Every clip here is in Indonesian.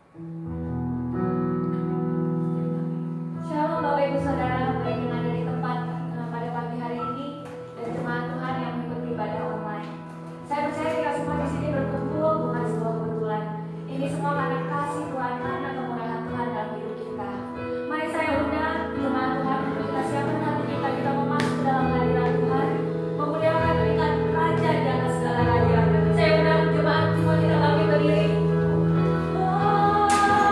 Shalom Bapak Ibu Saudara, baik yang ada di tempat pada pagi hari ini dan jemaat Tuhan yang mengikuti ibadah online. Saya percaya kita semua di sini berkumpul bukan sebuah kebetulan. Ini semua karena kasih Tuhan, karena kemurahan Tuhan dalam hidup kita. Mari saya undang jemaat Tuhan untuk kita siapkan hati kita mau masuk ke dalam hadirat Tuhan, memuliakan berikan Raja di atas segala raja. Saya undang jemaat semua kita bangkit berdiri. Oh.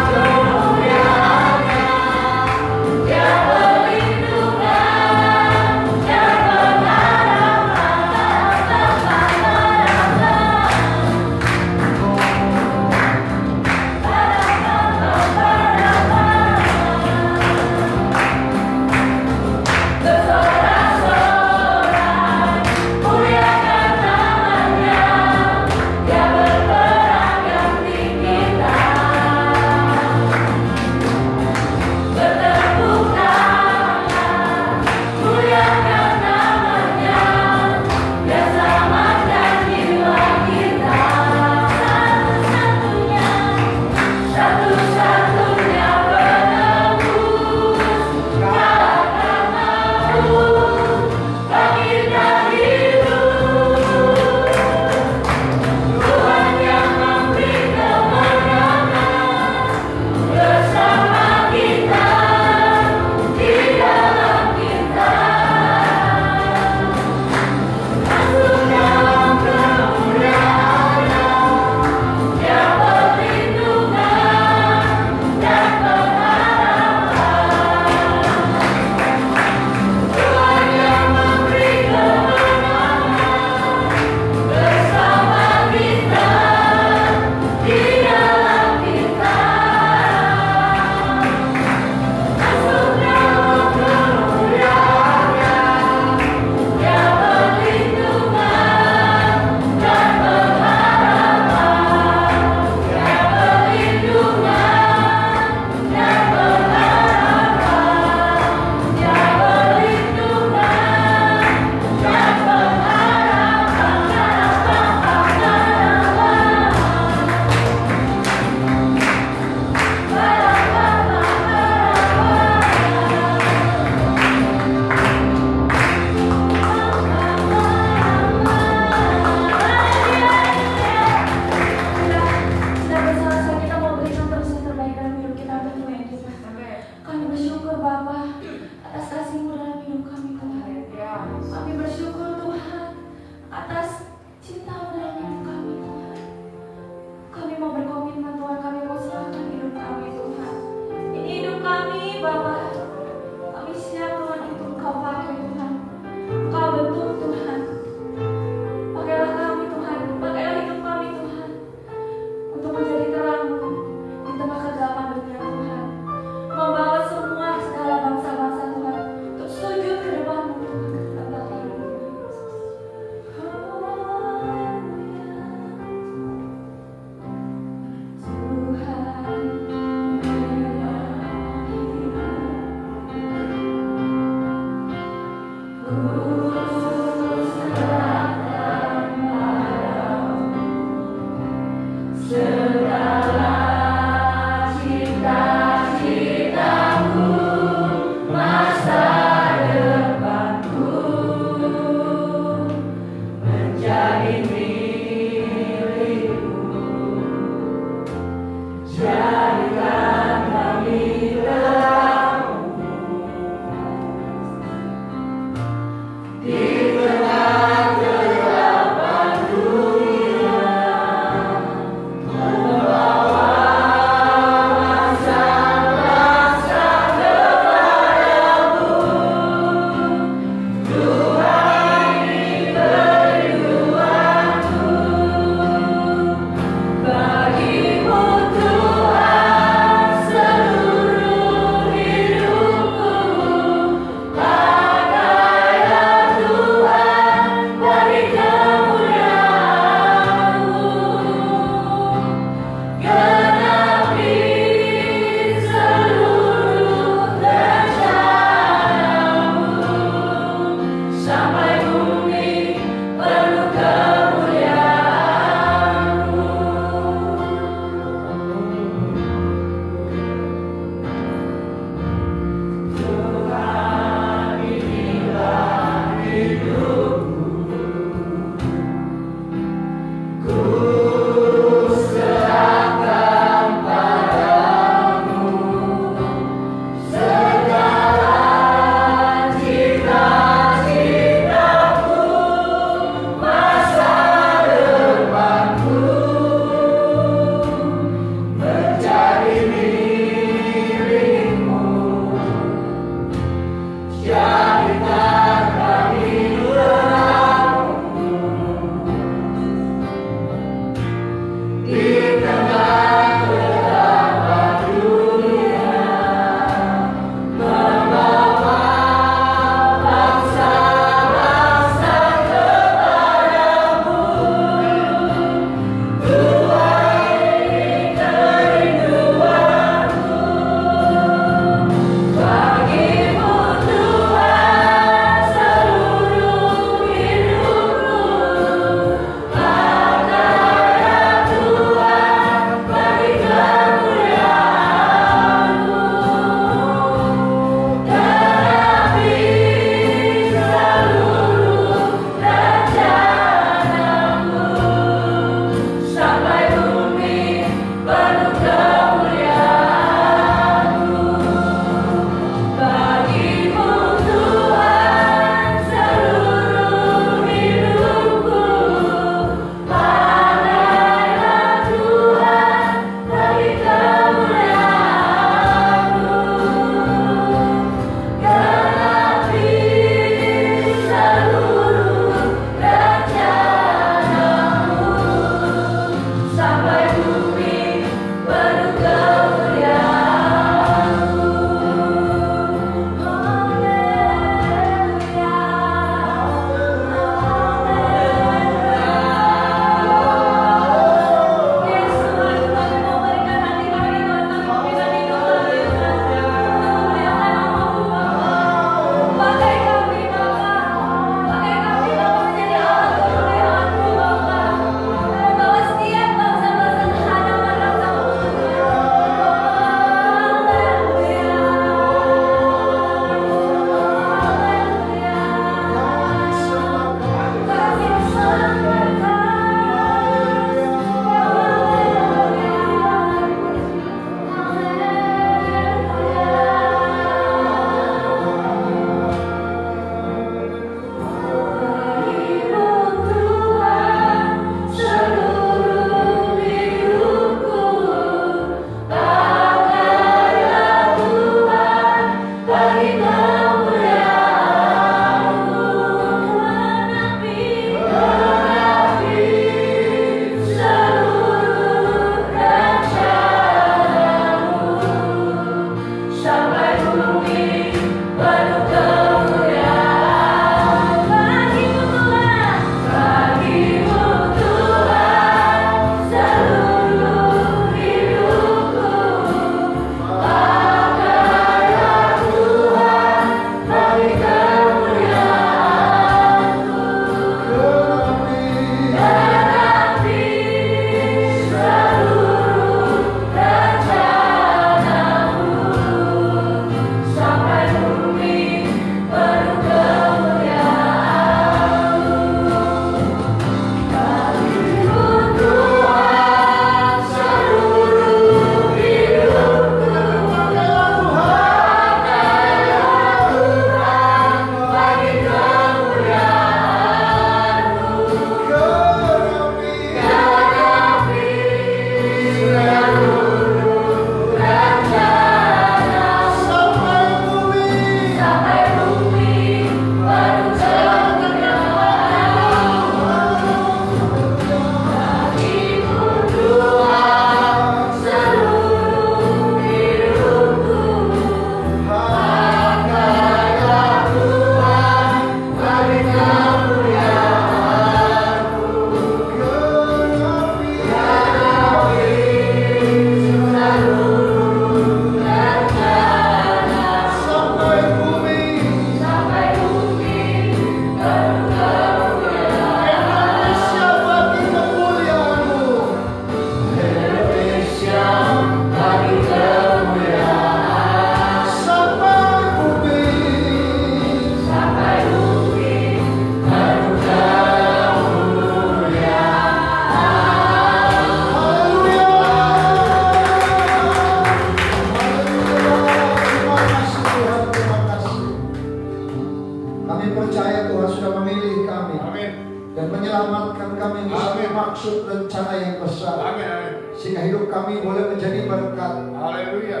menyelamatkan kami bersama maksud rencana yang besar. Amin. Sehingga hidup kami boleh menjadi berkat. Haleluya.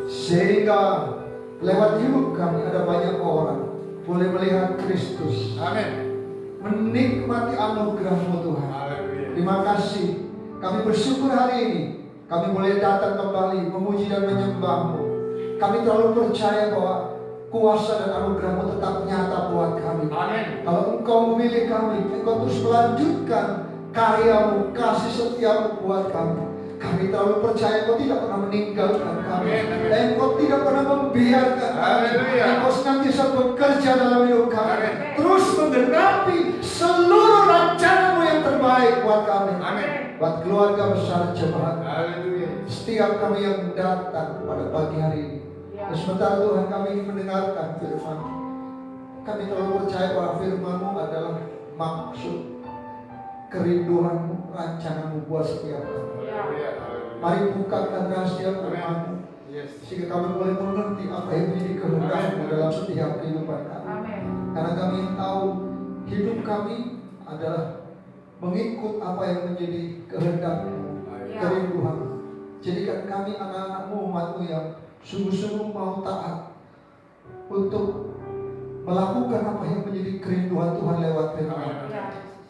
Sehingga lewat hidup kami ada banyak orang boleh melihat Kristus. Amin. Menikmati anugerah-Mu Tuhan. Haleluya. Terima kasih. Kami bersyukur hari ini kami boleh datang kembali memuji dan menyembah-Mu. Kami terlalu percaya bahwa kuasa dan anugerah-Mu tetap nyata buat kami. Amin. Kalau Engkau memilih kami, Engkau terus melanjutkan karya-Mu, kasih setia-Mu buat kami. Kami terlalu percaya Engkau tidak pernah meninggalkan kami. Amin. Engkau tidak pernah membiarkan kami. Haleluya. Engkau senantiasa bekerja dalam hidup kami. Amin. Terus menggenapi seluruh rencana-Mu yang terbaik buat kami. Amin. Buat keluarga besar jemaat. Haleluya. Setiap kami yang datang pada pagi hari ini. Dan sementara Tuhan kami ingin mendengarkan firman. Kami terlalu percaya bahwa firman-Mu adalah maksud, kerinduan-Mu, rancangan-Mu buat setiap kami. Mari bukakan rahasia firman-Mu, sehingga kami boleh mengerti apa yang menjadi kehendak-Mu dalam setiap kehidupan kami. Karena kami tahu hidup kami adalah mengikut apa yang menjadi kehendak-Mu, kerinduan-Mu. Jadikan kami anak-anak-Mu, umat-Mu yang sungguh-sungguh mau taat untuk melakukan apa yang menjadi kerinduan Tuhan lewat firman.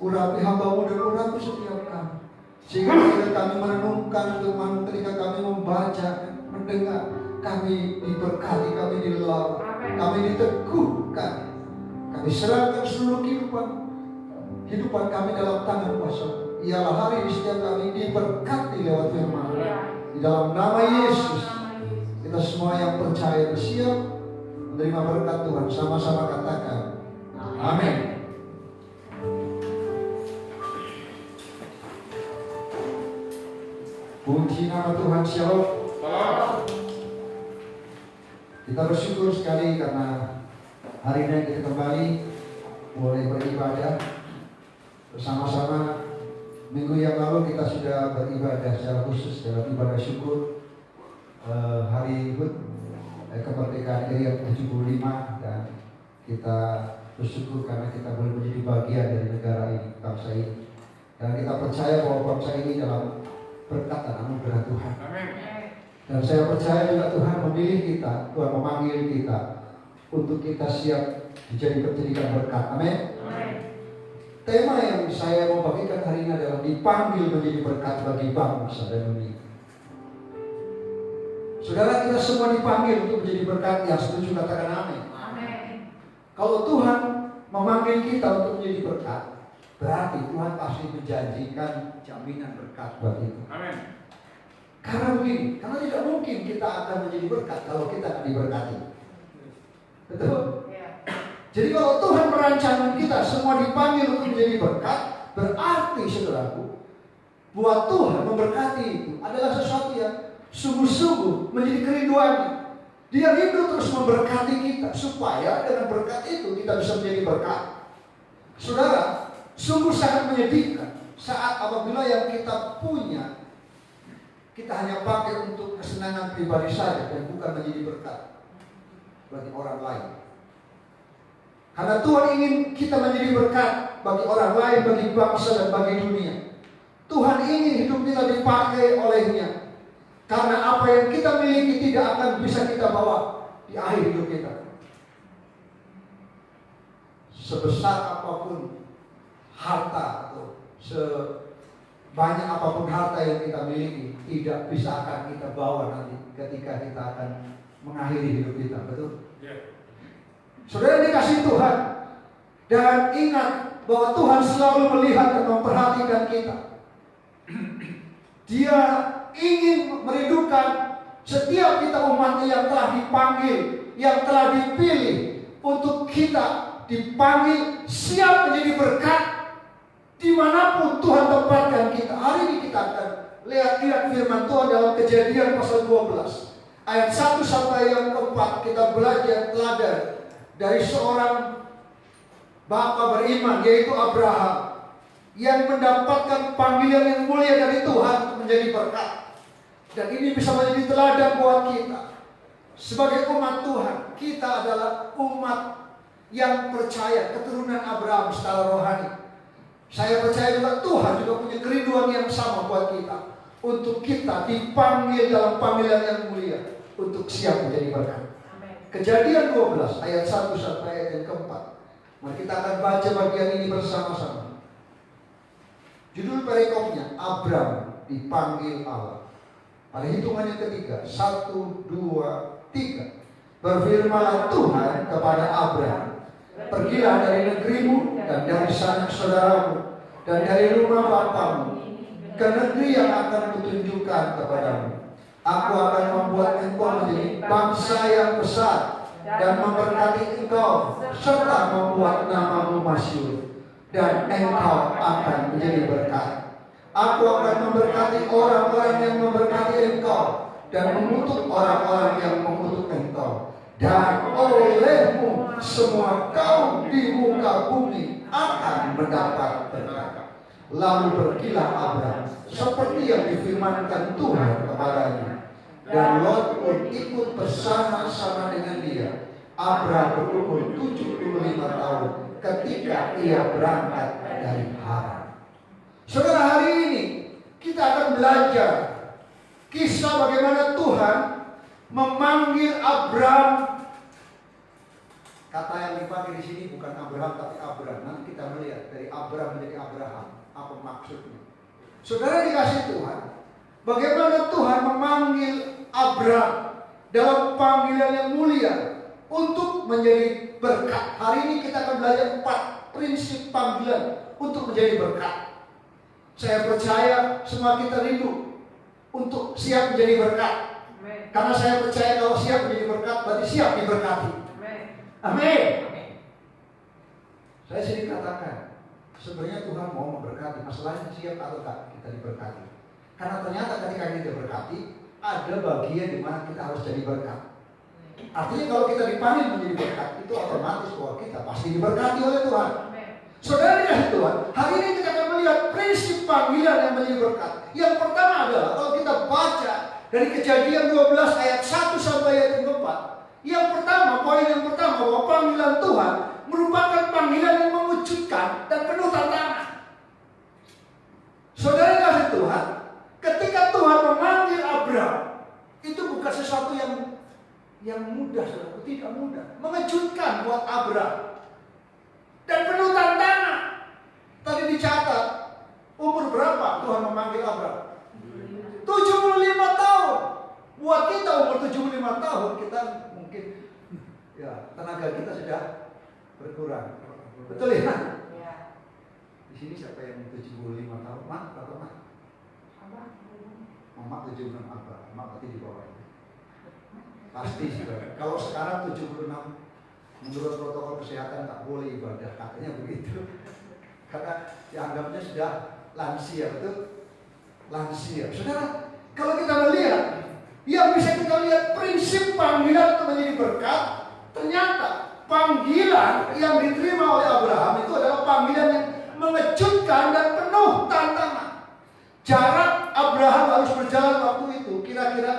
Urapi hamba-Mu dan urapi setiap kami. Sehingga ketika kami merenungkan firman-Mu, ketika kami membaca, mendengar, kami diberkati, kami dilawan, kami diteguhkan. Kami serahkan seluruh kehidupan kami dalam tangan kuasa-Mu. Ialah hari di setiap kami diberkati lewat firman-Mu. Di dalam nama Yesus, kita semua yang percaya siap menerima berkat Tuhan. Sama-sama katakan amin. Puji nama Tuhan. Shalom. Kita bersyukur sekali karena hari ini kita kembali boleh beribadah bersama-sama. Minggu yang lalu kita sudah beribadah secara khusus dalam ibadah syukur hari HUT kemerdekaan RI yang ke-75, dan kita bersyukur karena kita boleh menjadi bagian dari negara ini, bangsa ini, dan kita percaya bahwa bangsa ini dalam berkat dan anugerah Tuhan. Amin. Dan saya percaya juga Tuhan memilih kita, Tuhan memanggil kita untuk kita siap dijadikan berkat. Amin. Tema yang saya mau bagikan hari ini adalah dipanggil menjadi berkat bagi bangsa dan dunia. Saudara, kita semua dipanggil untuk menjadi berkat. Yang setuju katakan amin. Kalau Tuhan memanggil kita untuk menjadi berkat, berarti Tuhan pasti menjanjikan jaminan berkat buat itu. Amin. Karena begini, karena tidak mungkin kita akan menjadi berkat kalau kita akan diberkati. Betul? Jadi kalau Tuhan merancang kita semua dipanggil untuk menjadi berkat, berarti saudaraku, buat Tuhan memberkati itu adalah sesuatu yang sungguh-sungguh menjadi kerinduannya. Dia rindu terus memberkati kita supaya dengan berkat itu kita bisa menjadi berkat. Saudara, sungguh sangat menyedihkan saat apabila yang kita punya kita hanya pakai untuk kesenangan pribadi saja dan bukan menjadi berkat bagi orang lain. Karena Tuhan ingin kita menjadi berkat bagi orang lain, bagi bangsa dan bagi dunia. Tuhan ingin hidup kita dipakai olehnya. Karena apa yang kita miliki tidak akan bisa kita bawa di akhir hidup kita. Sebesar apapun harta atau sebanyak apapun harta yang kita miliki, tidak bisa akan kita bawa nanti ketika kita akan mengakhiri hidup kita. Betul? Saudara dikasih Tuhan, dan ingat bahwa Tuhan selalu melihat dan memperhatikan kita. Dia ingin merindukan setiap kita umatnya yang telah dipanggil, yang telah dipilih untuk kita dipanggil siap menjadi berkat dimanapun Tuhan tempatkan kita. Hari ini kita akan lihat firman Tuhan dalam Kejadian pasal 12 ayat 1 sampai yang keempat. Kita belajar teladan dari seorang bapa beriman, yaitu Abraham, yang mendapatkan panggilan yang mulia dari Tuhan untuk menjadi berkat. Dan ini bisa menjadi teladan buat kita. Sebagai umat Tuhan, kita adalah umat yang percaya keturunan Abraham secara rohani. Saya percaya juga Tuhan juga punya kerinduan yang sama buat kita. Untuk kita dipanggil dalam panggilan yang mulia. Untuk siap menjadi berkat. Kejadian 12 ayat 1 sampai ayat yang keempat. Mari kita akan baca bagian ini bersama-sama. Judul perikopnya, Abram dipanggil Allah. Pada hitungan yang ketiga, 1, 2, 3. Berfirmanlah Tuhan kepada Abram, pergilah dari negerimu dan dari sanak saudaramu dan dari rumah bapamu ke negeri yang akan kutunjukkan kepadamu. Aku akan membuat engkau menjadi bangsa yang besar dan memberkati engkau serta membuat namamu masyhur, dan engkau akan menjadi berkat. Aku akan memberkati orang-orang yang memberkati engkau dan mengutuk orang-orang yang mengutuk engkau. Dan olehmu semua kaum di muka bumi akan mendapat berkat. Lalu pergilah Abram seperti yang difirmankan Tuhan kepadanya. Dan Lot pun ikut bersama-sama dengan dia. Abram berumur 75 tahun ketika ia berangkat dari Haran. Saudara, hari ini kita akan belajar kisah bagaimana Tuhan memanggil Abram. Kata yang dipakai di sini bukan Abraham tapi Abram. Nanti kita melihat dari Abram menjadi Abraham. Apa maksudnya? Saudara dikasih Tuhan, bagaimana Tuhan memanggil Abram dalam panggilan yang mulia untuk menjadi berkat. Hari ini kita akan belajar 4 prinsip panggilan untuk menjadi berkat. Saya percaya semua kita rindu untuk siap menjadi berkat. Karena saya percaya kalau siap menjadi berkat berarti siap diberkati. Amin. Saya sering katakan, sebenarnya Tuhan mau memberkati, masalahnya siap atau tak kita diberkati. Karena ternyata ketika kita diberkati, ada bagian di mana kita harus jadi berkat. Artinya kalau kita dipanggil menjadi berkat, itu otomatis bahwa kita pasti diberkati oleh Tuhan. Saudara dikasih Tuhan, hari ini kita akan melihat prinsip panggilan yang menjadi berkat. Yang pertama adalah kalau kita baca dari Kejadian 12 ayat 1 sampai ayat 4. Yang pertama, poin yang pertama, bahwa panggilan Tuhan merupakan panggilan yang mengejutkan dan penuh tantangan. Saudara dikasih Tuhan, ketika Tuhan memanggil Abram, itu bukan sesuatu yang mudah, saudara, tidak mudah, mengejutkan buat Abram dan penuh tantangan. Tadi dicatat, umur berapa Tuhan memanggil Abram? 75 tahun. Buat kita umur 75 tahun, kita mungkin ya tenaga kita sudah berkurang. Betul ya? Di sini siapa yang 75 tahun? Mak atau Mak? Mak 76 apa? Mak berarti di bawah. Pasti sudah. Kalau sekarang 76, menurut protokol kesehatan tak boleh ibadah, katanya begitu. Karena dianggapnya sudah lansia, betul? Lansia. Saudara, kalau kita melihat, yang bisa kita lihat prinsip panggilan untuk menjadi berkat, ternyata panggilan yang diterima oleh Abraham itu adalah panggilan yang mengejutkan dan penuh tantangan. Jarak Abraham harus berjalan waktu itu kira-kira,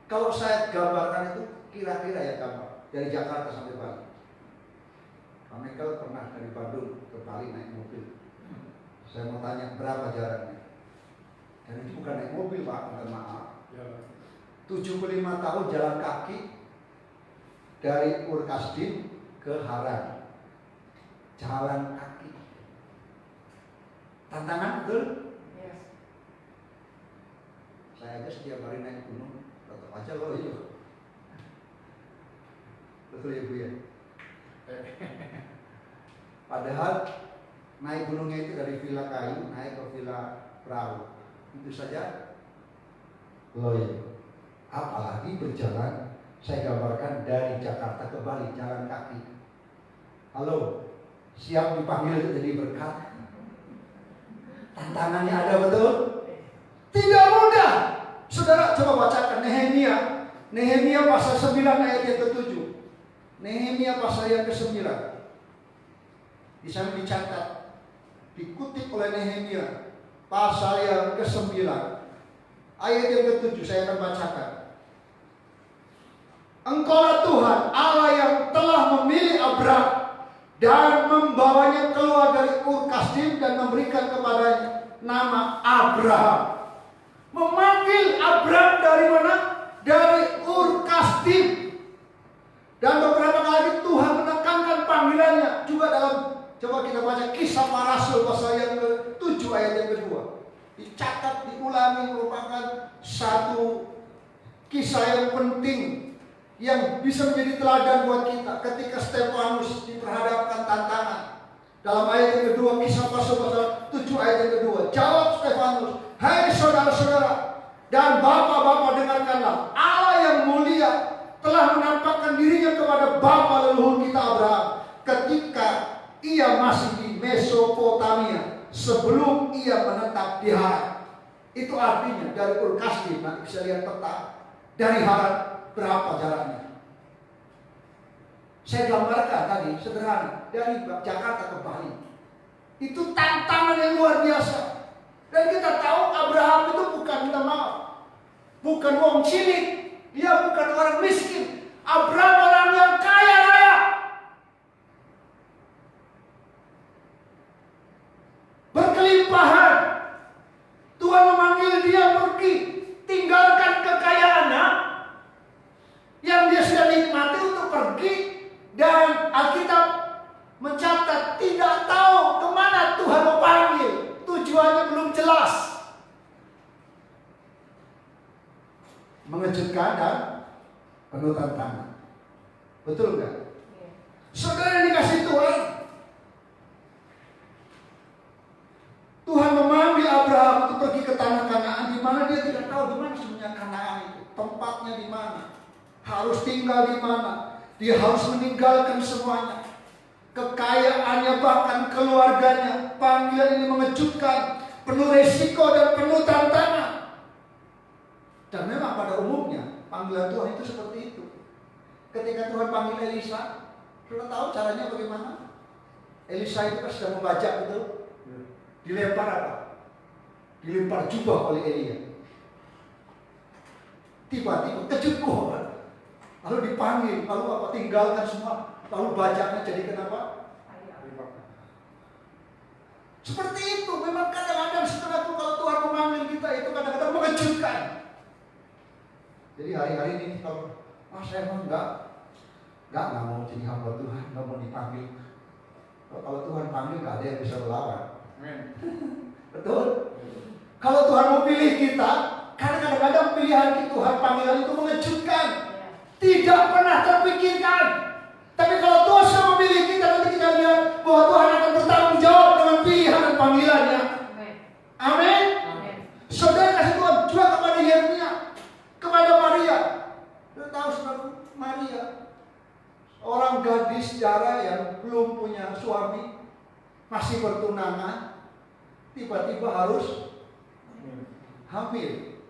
kalau saya gambarkan itu kira-kira ya gambar, dari Jakarta sampai Bali. Pak Michael pernah dari Bandung ke Bali naik mobil. Saya mau tanya berapa jaraknya? Dan itu bukan naik mobil Pak, mohon maaf. 75 tahun jalan kaki dari Urkasdim ke Haran. Jalan kaki. Tantangan betul? Yes. Saya aja setiap hari naik gunung, tetap aja loyo. Betul ya Bu ya? Padahal naik gunungnya itu dari Villa Kayu naik ke Villa Perahu, itu saja loyo. Apalagi berjalan, saya gambarkan dari Jakarta ke Bali jalan kaki. Halo, siap dipanggil untuk jadi berkat? Tantangannya ada betul? Tidak mudah. Saudara coba bacakan Nehemia pasal 9 ayat yang ke-7. Nehemia pasal yang ke-9. Di sana dicatat, dikutip oleh Nehemia pasal yang ke-9 ayat yang ke-7, saya akan bacakan. Engkaulah Tuhan Allah yang telah memilih Abram dan membawanya keluar dari Ur Kasdim dan memberikan kepadanya nama Abraham. Memanggil Abraham dari mana? Dari Ur Kasdim. Dan beberapa kali Tuhan menekankan panggilannya juga dalam, coba kita baca Kisah Para Rasul pasal yang ke-7 ayat yang kedua. Dicatat, diulangi, merupakan satu kisah yang penting yang bisa menjadi teladan buat kita ketika Stefanus diperhadapkan tantangan. Dalam ayat yang kedua, Kisah Para Rasul pasal 7 ayat yang kedua, jawab Stefanus, "Hai saudara-saudara dan bapak-bapak, dengarkanlah. Allah yang mulia telah menampakkan dirinya kepada bapa leluhur kita Abraham ketika ia masih di Mesopotamia sebelum ia menetap di Haran." Itu artinya dari Ur Kasdim, nanti bisa lihat peta, dari Haran berapa jaraknya. Saya gambarkan tadi sederhana, dari Jakarta ke Bali. Itu tantangan yang luar biasa. Dan kita tahu Abraham itu bukan, minta maaf, bukan wong cilik. Dia bukan orang miskin. Abraham orang yang kaya raya. Berkelimpahan. Tuhan memanggil dia pergi. Tinggalkan kekayaannya yang dia sudah nikmati untuk pergi. Dan Alkitab mencatat tidak tahu kemana Tuhan memanggil. Tujuannya belum jelas. Mengejutkan dan penuh tantangan. Betul nggak? Saudara yang dikasih Tuhan, Tuhan memanggil Abraham untuk pergi ke tanah Kanaan, di mana dia tidak tahu di mana sebenarnya Kanaan itu, tempatnya di mana, harus tinggal di mana, dia harus meninggalkan semuanya, kekayaannya bahkan keluarganya. Panggilan ini mengejutkan, penuh resiko dan penuh tantangan. Dan memang pada umumnya panggilan Tuhan itu seperti itu. Ketika Tuhan panggil Elisa, sudah tahu caranya bagaimana? Elisa itu kan sedang membajak, betul? Dilempar apa? Dilempar jubah oleh Elia. Tiba-tiba kejut Tuhan. Lalu dipanggil, lalu apa? Tinggalkan semua. Lalu bajaknya jadi kenapa? Seperti itu. Memang kadang-kadang setelah kalau Tuhan memanggil kita itu kadang-kadang mengejutkan. Jadi hari-hari ini kalau saya emang nggak mau jadi hamba Tuhan, nggak mau dipanggil. Kalau Tuhan panggil nggak ada yang bisa melawan. Betul? Kalau Tuhan mau pilih kita, karena kadang-kadang pilihan Tuhan, panggilan itu mengejutkan, tidak pernah terpikirkan. Tapi kalau Tuhan sudah memilih kita, nanti kita lihat bahwa Tuhan akan bertanggung jawab dengan pilihan dan panggilannya. Amin. Saudara kasih Tuhan juga kepada Yeremia, kepada Maria. Kita tahu sebenarnya Maria, orang gadis jara yang belum punya suami, masih bertunangan, tiba-tiba harus hamil.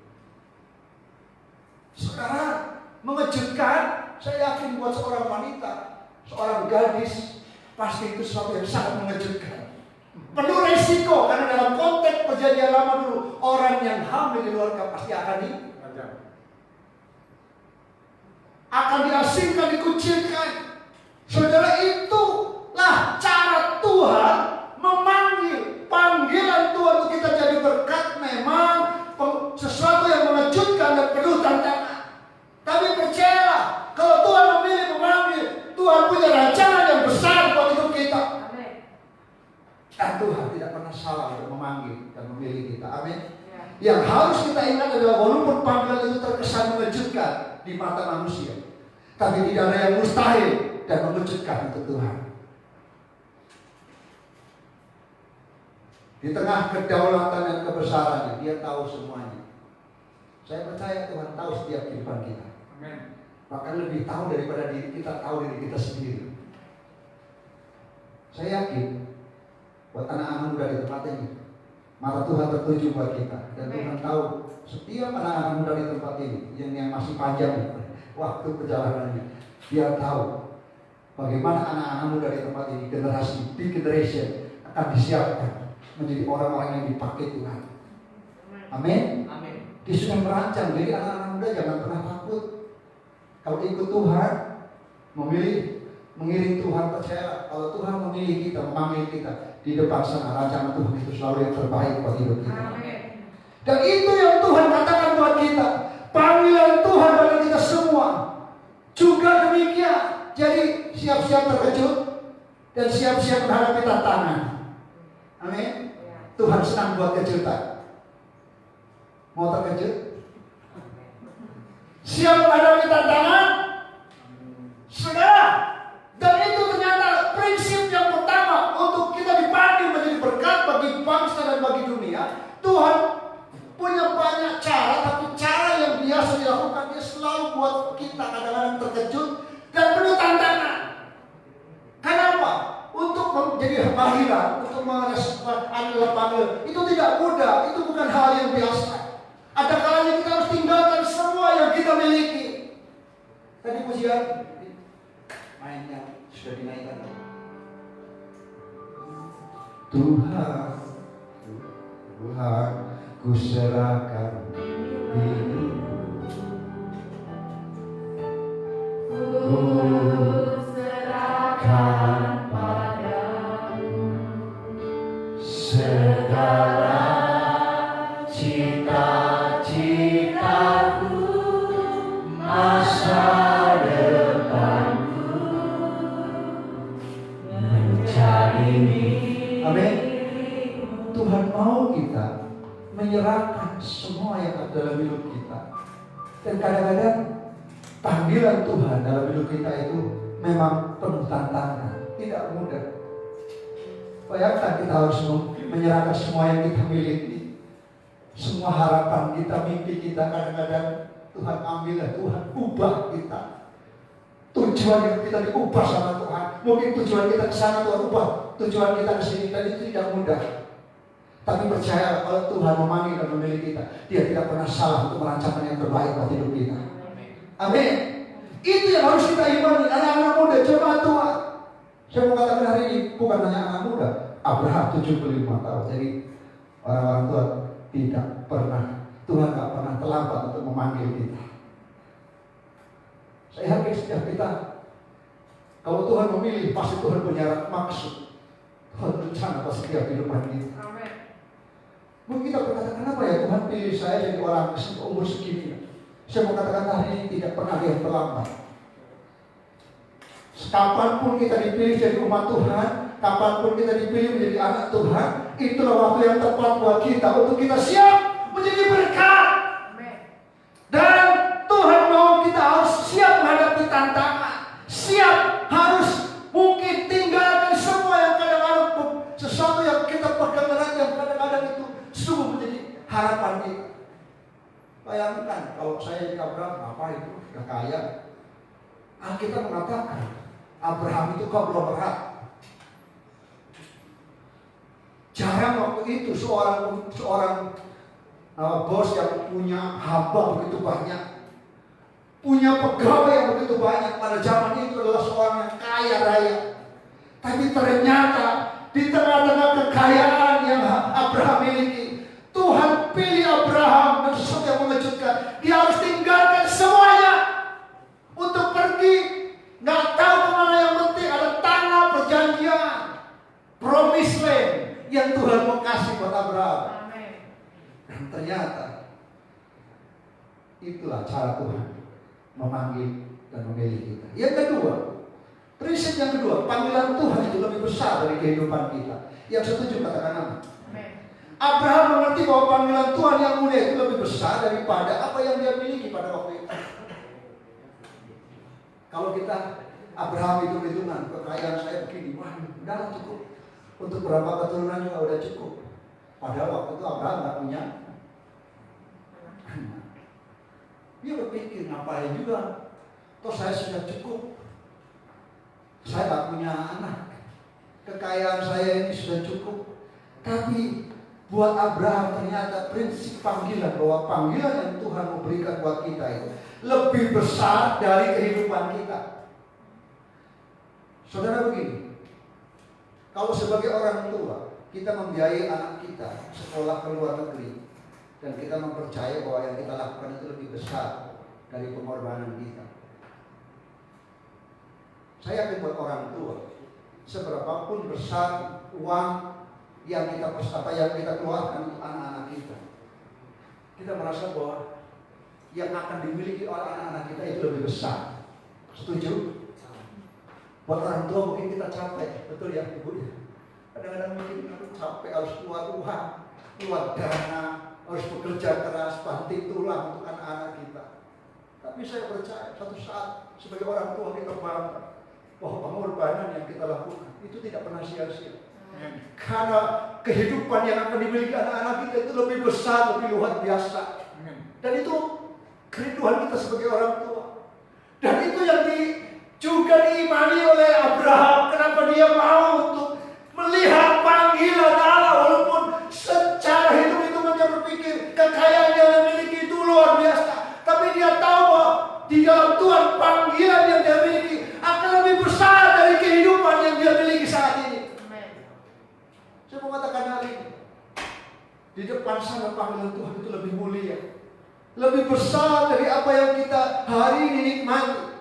Saudara, mengejutkan. Saya yakin buat seorang wanita, seorang gadis, pasti itu sesuatu yang sangat mengejutkan. Penuh resiko, karena dalam konteks perjanjian lama dulu, orang yang hamil di luar nikah pasti akan diasingkan, dikucilkan. Saudara, itulah cara Tuhan memanggil. Panggilan Tuhan untuk kita jadi berkat memang sesuatu yang mengejutkan dan penuh tantangan. Tapi percayalah, kalau Tuhan memilih memanggil, Tuhan punya rencana yang besar buat hidup kita. Amin. Dan Tuhan tidak pernah salah untuk memanggil dan memilih kita. Amin. Ya. Yang harus kita ingat adalah walaupun panggilan itu terkesan mengejutkan di mata manusia, tapi tidak ada yang mustahil dan mengejutkan untuk Tuhan. Di tengah kedaulatan dan kebesarannya, Dia tahu semuanya. Saya percaya Tuhan tahu setiap kehidupan kita. Amen. Bahkan lebih tahu daripada diri kita tahu diri kita sendiri. Saya yakin buat anak-anak muda di tempat ini, mata Tuhan tertuju buat kita. Dan Tuhan tahu setiap anak-anak muda di tempat ini yang masih panjang waktu perjalanannya, Dia tahu bagaimana anak-anak muda di tempat ini, generasi, big generation akan disiapkan menjadi orang-orang yang dipakai Tuhan. Amin. Amin. Dia sudah merancang, jadi anak-anak muda jangan pernah takut. Kalau ikut Tuhan, memilih mengiring Tuhan, percaya kalau Tuhan memilih kita, memanggil kita di depan sana, rancangan Tuhan itu selalu yang terbaik buat hidup kita. Dan itu yang Tuhan katakan buat kita, panggilan Tuhan bagi kita semua juga demikian. Jadi siap-siap terkejut dan siap-siap menghadapi tantangan. Amin. Tuhan senang buat kejutan. Mau terkejut? Siap menghadapi tantangan? Saudara, dan itu ternyata prinsip yang pertama untuk kita dipanggil menjadi berkat bagi bangsa dan bagi dunia. Tuhan punya banyak cara, tapi cara yang biasa dilakukan dia selalu buat kita kadang-kadang terkejut dan penuh tantangan. Kenapa? Untuk menjadi panggilan, untuk merespon panggil itu tidak mudah, itu bukan hal yang biasa. Ada kalanya kita harus tinggalkan semua yang kita miliki. Tadi pujian mainnya sudah dinaikkan. Tuhan, Tuhan, ku serahkan hidup. Ku serahkan padamu segala cita-citaku, masa depanku, mencari. Amin. Tuhan mau kita menyerahkan semua yang ada dalam hidup kita. Dan kadang-kadang panggilan Tuhan dalam hidup kita itu memang penuh tantangan, tidak mudah. Bayangkan kita harus menyerahkan semua yang kita miliki, semua harapan kita, mimpi kita. Kadang-kadang Tuhan ambil dan Tuhan ubah kita. Tujuan yang kita diubah sama Tuhan. Mungkin tujuan kita ke sana Tuhan ubah, tujuan kita ke sini, dan itu tidak mudah. Tapi percaya kalau Tuhan memanggil dan memilih kita, Dia tidak pernah salah untuk merancangkan yang terbaik buat hidup kita. Amin. Itu yang harus kita imani. Anak-anak muda, jemaat Tuhan. Saya mau katakan hari ini, bukan hanya anak muda, Abraham 75 tahun. Jadi orang-orang tua tidak pernah, Tuhan tidak pernah terlambat untuk memanggil kita. Saya yakin setiap kita, kalau Tuhan memilih, pasti Tuhan punya maksud. Tuhan rencana atas setiap kehidupan kita. Mungkin kita berkata, kenapa ya Tuhan pilih saya jadi orang umur segini? Saya mau katakan hari ini tidak pernah dia terlambat. Kapanpun kita dipilih jadi umat Tuhan, kapanpun kita dipilih menjadi anak Tuhan, itulah waktu yang tepat buat kita untuk kita siap menjadi berkat. Dan Tuhan mau kita harus siap menghadapi tantangan, siap harus mungkin tinggalkan semua yang kadang-kadang sesuatu yang kita pegang erat yang kadang-kadang itu sungguh menjadi harapan kita. Bayangkan kalau saya jadi Abraham, apa itu sudah kaya. Alkitab mengatakan Abraham itu konglomerat. Jarang waktu itu seorang bos yang punya hamba begitu banyak, punya pegawai yang begitu banyak. Pada zaman itu adalah seorang yang kaya raya. Tapi ternyata di tengah-tengah kekayaan yang Abraham miliki, Tuhan pilih Abraham dan sesuatu yang mengejutkan. Dia harus tinggalkan semuanya untuk pergi. Nggak tahu kemana, yang penting ada tanah perjanjian, promised land yang Tuhan mau kasih buat Abraham. Amen. Dan ternyata itulah cara Tuhan memanggil dan memilih kita. Yang kedua, prinsip yang kedua, panggilan Tuhan itu lebih besar dari kehidupan kita. Yang setuju katakan amin. Abraham mengerti bahwa panggilan Tuhan yang mulia itu lebih besar daripada apa yang dia miliki pada waktu itu. Kalau kita Abraham hitung-hitungan, kekayaan saya begini, wah udah cukup. Untuk berapa keturunan juga udah cukup. Padahal waktu itu Abraham nggak punya. Dia berpikir ngapain juga. Toh saya sudah cukup. Saya nggak punya anak. Kekayaan saya ini sudah cukup. Tapi buat Abraham ternyata prinsip panggilan, bahwa panggilan yang Tuhan memberikan buat kita itu lebih besar dari kehidupan kita. Saudara begini, kalau sebagai orang tua kita membiayai anak kita sekolah ke luar negeri, dan kita mempercayai bahwa yang kita lakukan itu lebih besar dari pengorbanan kita. Saya yakin buat orang tua, seberapapun besar uang yang kita keluarkan untuk anak-anak kita merasa bahwa yang akan dimiliki oleh anak-anak kita itu lebih besar. Setuju? Buat orang tua mungkin kita capek, betul ya Ibu ya? Kadang-kadang mungkin capek, harus keluar uang, keluar dana, harus bekerja keras, banting tulang untuk anak-anak kita. Tapi saya percaya suatu saat sebagai orang tua kita bangga bahwa pengorbanan yang kita lakukan itu tidak pernah sia-sia. Karena kehidupan yang akan dimiliki anak-anak kita itu lebih besar, lebih luar biasa. Dan itu kerinduan kita sebagai orang tua. Dan itu yang juga diimani oleh Abraham. Kenapa dia mau untuk melihat panggilan Allah, walaupun secara hidup itu dia berpikir kekayaan yang dia miliki itu luar biasa. Tapi dia tahu bahwa di dalam Tuhan panggilan yang dia miliki akan lebih besar dari kehidupan yang dia miliki saat ini. Saya mau katakan hal ini. Di depan sana panggilan Tuhan itu lebih mulia, lebih besar dari apa yang kita hari ini nikmati.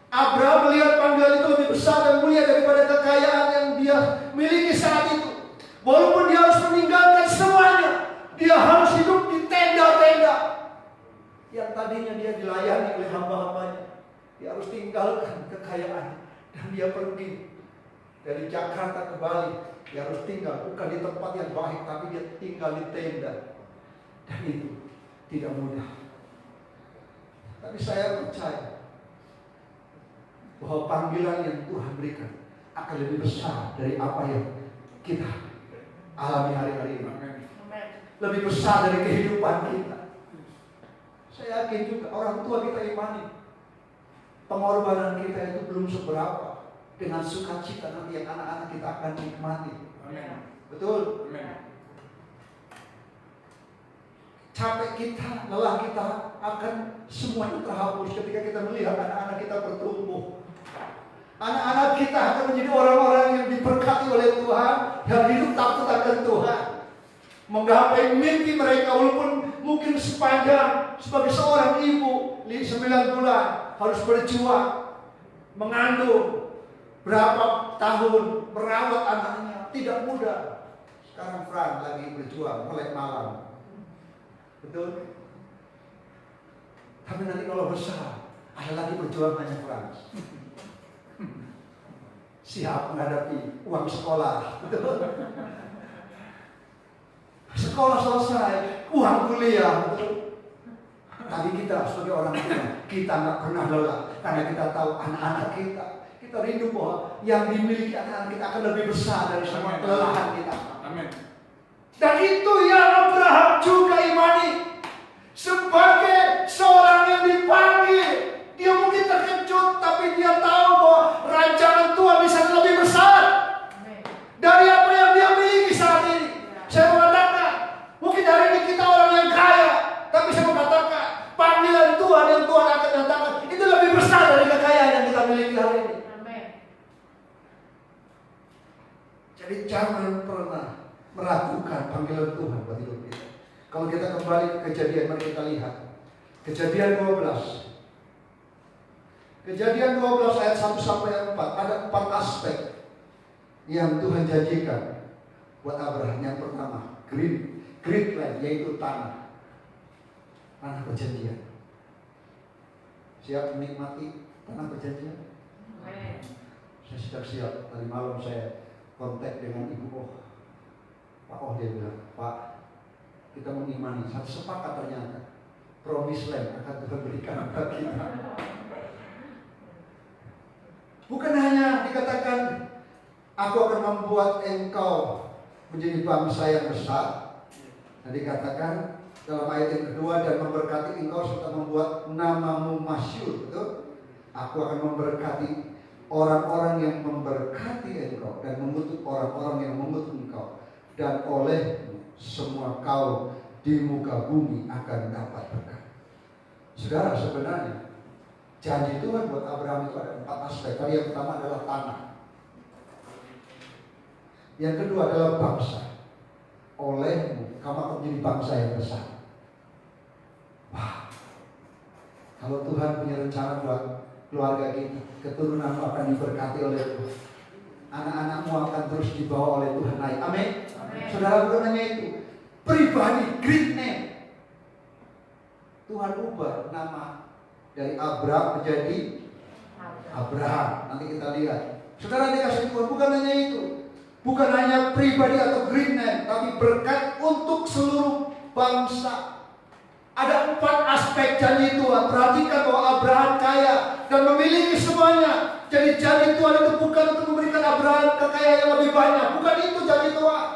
Abraham melihat panggilan itu lebih besar dan mulia daripada kekayaan yang dia miliki saat itu. Walaupun dia harus meninggalkan semuanya, dia harus hidup di tenda-tenda yang tadinya dia dilayani oleh hamba-hambanya. Dia harus tinggalkan kekayaan dan dia pergi dari Jakarta ke Bali. Dia harus tinggal bukan di tempat yang baik, tapi dia tinggal di tenda. Dan itu tidak mudah. Tapi saya percaya bahwa panggilan yang Tuhan berikan akan lebih besar dari apa yang kita alami hari-hari ini. Lebih besar dari kehidupan kita. Saya yakin juga orang tua kita imani pengorbanan kita itu belum seberapa dengan sukacita nanti yang anak-anak kita akan nikmati. Amin. Betul? Amin. Capek kita, lelah kita akan semuanya terhapus ketika kita melihat anak-anak kita bertumbuh. Anak-anak kita akan menjadi orang-orang yang diberkati oleh Tuhan, yang hidup takut akan Tuhan, menggapai mimpi mereka walaupun mungkin sepanjang sebagai seorang ibu 9 bulan harus berjuang, mengandung berapa tahun, merawat anaknya, tidak mudah. Sekarang Fran lagi berjuang mulai malam. Betul? Tapi nanti kalau besar, ada lagi perjuangannya Frans. Siap menghadapi uang sekolah. Betul? Sekolah selesai, uang kuliah. Betul? Tapi kita sebagai orang tua, kita nggak pernah lelah. Karena kita tahu anak-anak kita. Kita rindu bahwa yang dimiliki anak-anak kita akan lebih besar dari semua kelelahan kita. Amin. Dan itu yang Abraham juga imani. Sebagai seorang yang dipanggil, dia mungkin terkejut, tapi dia tahu bahwa rancangan Tuhan bisa lebih besar dari apa yang dia miliki saat ini. Saya mengatakan, mungkin hari ini kita orang yang kaya, tapi saya mengatakan panggilan Tuhan yang Tuhan akan datangkan itu lebih besar dari kekayaan yang kita miliki hari ini. Jadi jangan pernah meragukan panggilan Tuhan buat hidup kita. Kalau kita kembali ke Kejadian, mari kita lihat Kejadian 12. Kejadian 12 ayat 1 sampai 4. Ada 4 aspek yang Tuhan janjikan buat Abraham. Yang pertama, great land, yaitu tanah perjanjian. Siap menikmati tanah perjanjian? Saya sudah siap. Tadi malam saya kontak dengan ibu Pak dia bilang, Pak, kita mengimani, satu sepakat ternyata promised land akan Tuhan berikan bagi kita. Bukan hanya dikatakan aku akan membuat engkau menjadi bangsa yang besar. Dan dikatakan dalam ayat yang kedua, dan memberkati engkau serta membuat namamu masyhur. Betul? Aku akan memberkati orang-orang yang memberkati engkau dan mengutuk orang-orang yang mengutuk engkau. Dan oleh semua kaum di muka bumi akan dapat berkat. Saudara, sebenarnya janji Tuhan buat Abraham itu ada 4 aspek. Tadi yang pertama adalah tanah. Yang kedua adalah bangsa. Olehmu kamu akan menjadi bangsa yang besar. Wah, kalau Tuhan punya rencana buat keluarga kita, keturunanmu akan diberkati oleh Tuhan. Anak-anakmu akan terus dibawa oleh Tuhan naik. Amin. Saudara, bukan hanya itu, pribadi, great name. Tuhan ubah nama dari Abraham menjadi Abraham. Nanti kita lihat. Saudara, dikasih Tuhan bukan hanya itu, bukan hanya pribadi atau great name, tapi berkat untuk seluruh bangsa. Ada 4 aspek janji Tuhan. Perhatikan bahwa Abraham kaya dan memiliki semuanya. Jadi janji Tuhan itu bukan untuk memberikan Abraham kekayaan yang lebih banyak. Bukan itu janji Tuhan.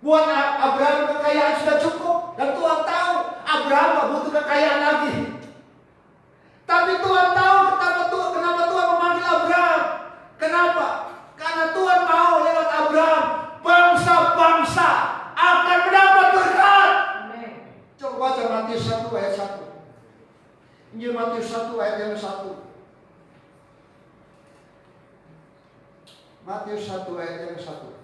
Buat Abraham kekayaan sudah cukup. Dan Tuhan tahu Abraham gak butuh kekayaan lagi. Tapi Tuhan tahu kenapa Tuhan memanggil Abraham. Kenapa? Karena Tuhan mau lewat Abraham bangsa-bangsa akan mendapat berkat. Coba baca Matius 1 ayat 1. Injil Matius 1 ayat yang 1. Matius 1 ayat yang 1.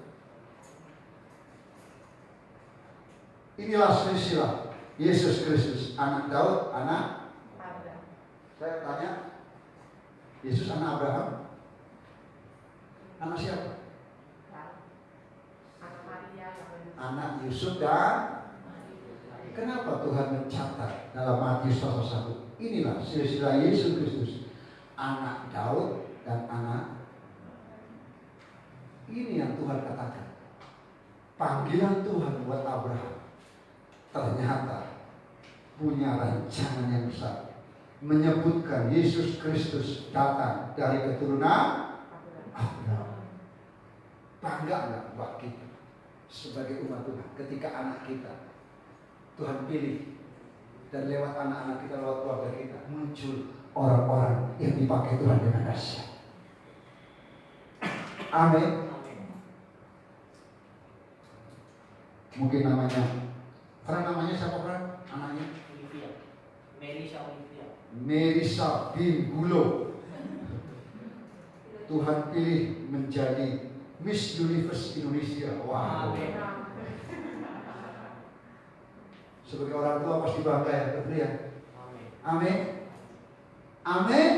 Inilah silsilah Yesus Kristus, anak Daud, anak Abraham. Saya tanya, Yesus anak Abraham? Anak siapa? Anak Maria. Anak Yusuf dan kenapa Tuhan mencatat dalam Matius pasal 1? Inilah silsilah Yesus Kristus, anak Daud dan anak. Ini yang Tuhan katakan. Panggilan Tuhan buat Abraham ternyata punya rancangan yang besar, menyebutkan Yesus Kristus datang dari keturunan Abraham. Bangga nggak buat kita sebagai umat Tuhan ketika anak kita Tuhan pilih, dan lewat anak-anak kita, lewat keluarga kita muncul orang-orang yang dipakai Tuhan dengan dahsyat. Amin. Mungkin namanya siapa Fran? Anaknya Olivia. Melisa Olivia. Melisa Bimbulo. Tuhan pilih menjadi Miss Universe Indonesia. Wow. Sebagai orang tua pasti bangga ya, betul ya? Amin. Amin.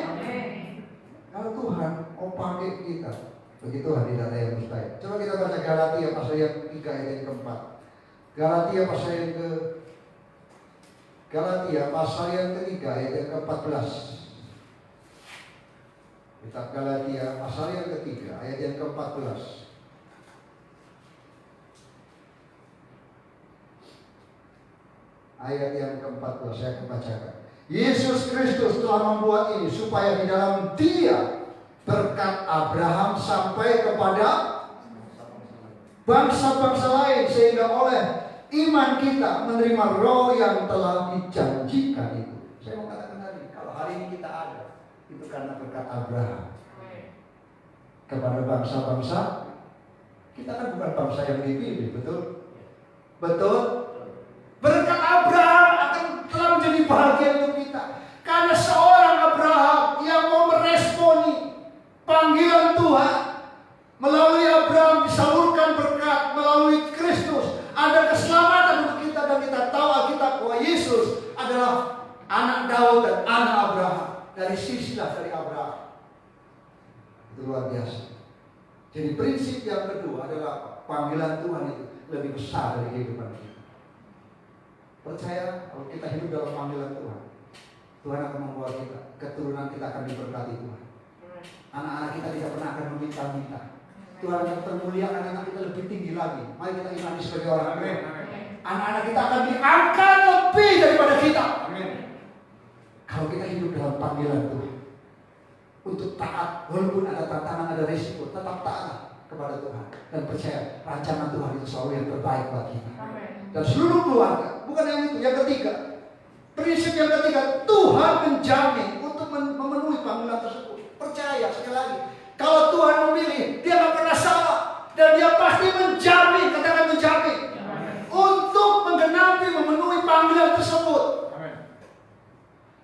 Kalau Tuhan mau pakai kita, bagi Tuhan tidak ada yang mustahil. Coba kita baca Galatia pasal yang 3 ayat yang keempat. Galatia pasal yang ketiga ayat yang ke-14. Kitab Galatia pasal yang ketiga ayat yang ke-14. Ayat yang ke-14 saya akan bacakan. Yesus Kristus telah membuat ini supaya di dalam Dia berkat Abraham sampai kepada bangsa-bangsa lain, sehingga oleh iman kita menerima roh yang telah dijanjikan itu. Saya mau katakan tadi, kalau hari ini kita ada, itu karena berkat Abraham. Kepada bangsa-bangsa, kita kan bukan bangsa yang dipilih, betul? Betul? Berkat Abraham akan telah menjadi bahagia untuk kita. Karena seorang Abraham yang mau meresponi panggilan Tuhan, melalui Abraham disalurkan berkat, melalui Kristus ada keselamatan untuk kita, dan kita tahu Alkitab bahwa Yesus adalah anak Daud dan anak Abraham, dari silsilah dari Abraham. Itu luar biasa. Jadi prinsip yang kedua adalah panggilan Tuhan itu lebih besar dari kehidupan kita. Percaya kalau kita hidup dalam panggilan Tuhan, Tuhan akan membawa kita, keturunan kita akan diberkati Tuhan. Anak-anak kita tidak pernah akan meminta-minta. Tuhan akan termuliakan anak kita lebih tinggi lagi. Mari kita imani sebagai orang tua. Anak-anak kita akan diangkat lebih daripada kita. Amin. Kalau kita hidup dalam panggilan Tuhan, untuk taat, walaupun ada tantangan, ada risiko, tetap taat kepada Tuhan dan percaya rancangan Tuhan itu selalu yang terbaik bagi kita. Dan seluruh keluarga. Bukan yang itu, yang ketiga, prinsip yang ketiga, Tuhan menjamin untuk memenuhi panggilan tersebut. Percaya sekali lagi, kalau Tuhan memilih, Dia tidak pernah salah, dan Dia pasti menjamin, katakan menjamin, untuk menggenapi, memenuhi panggilan tersebut.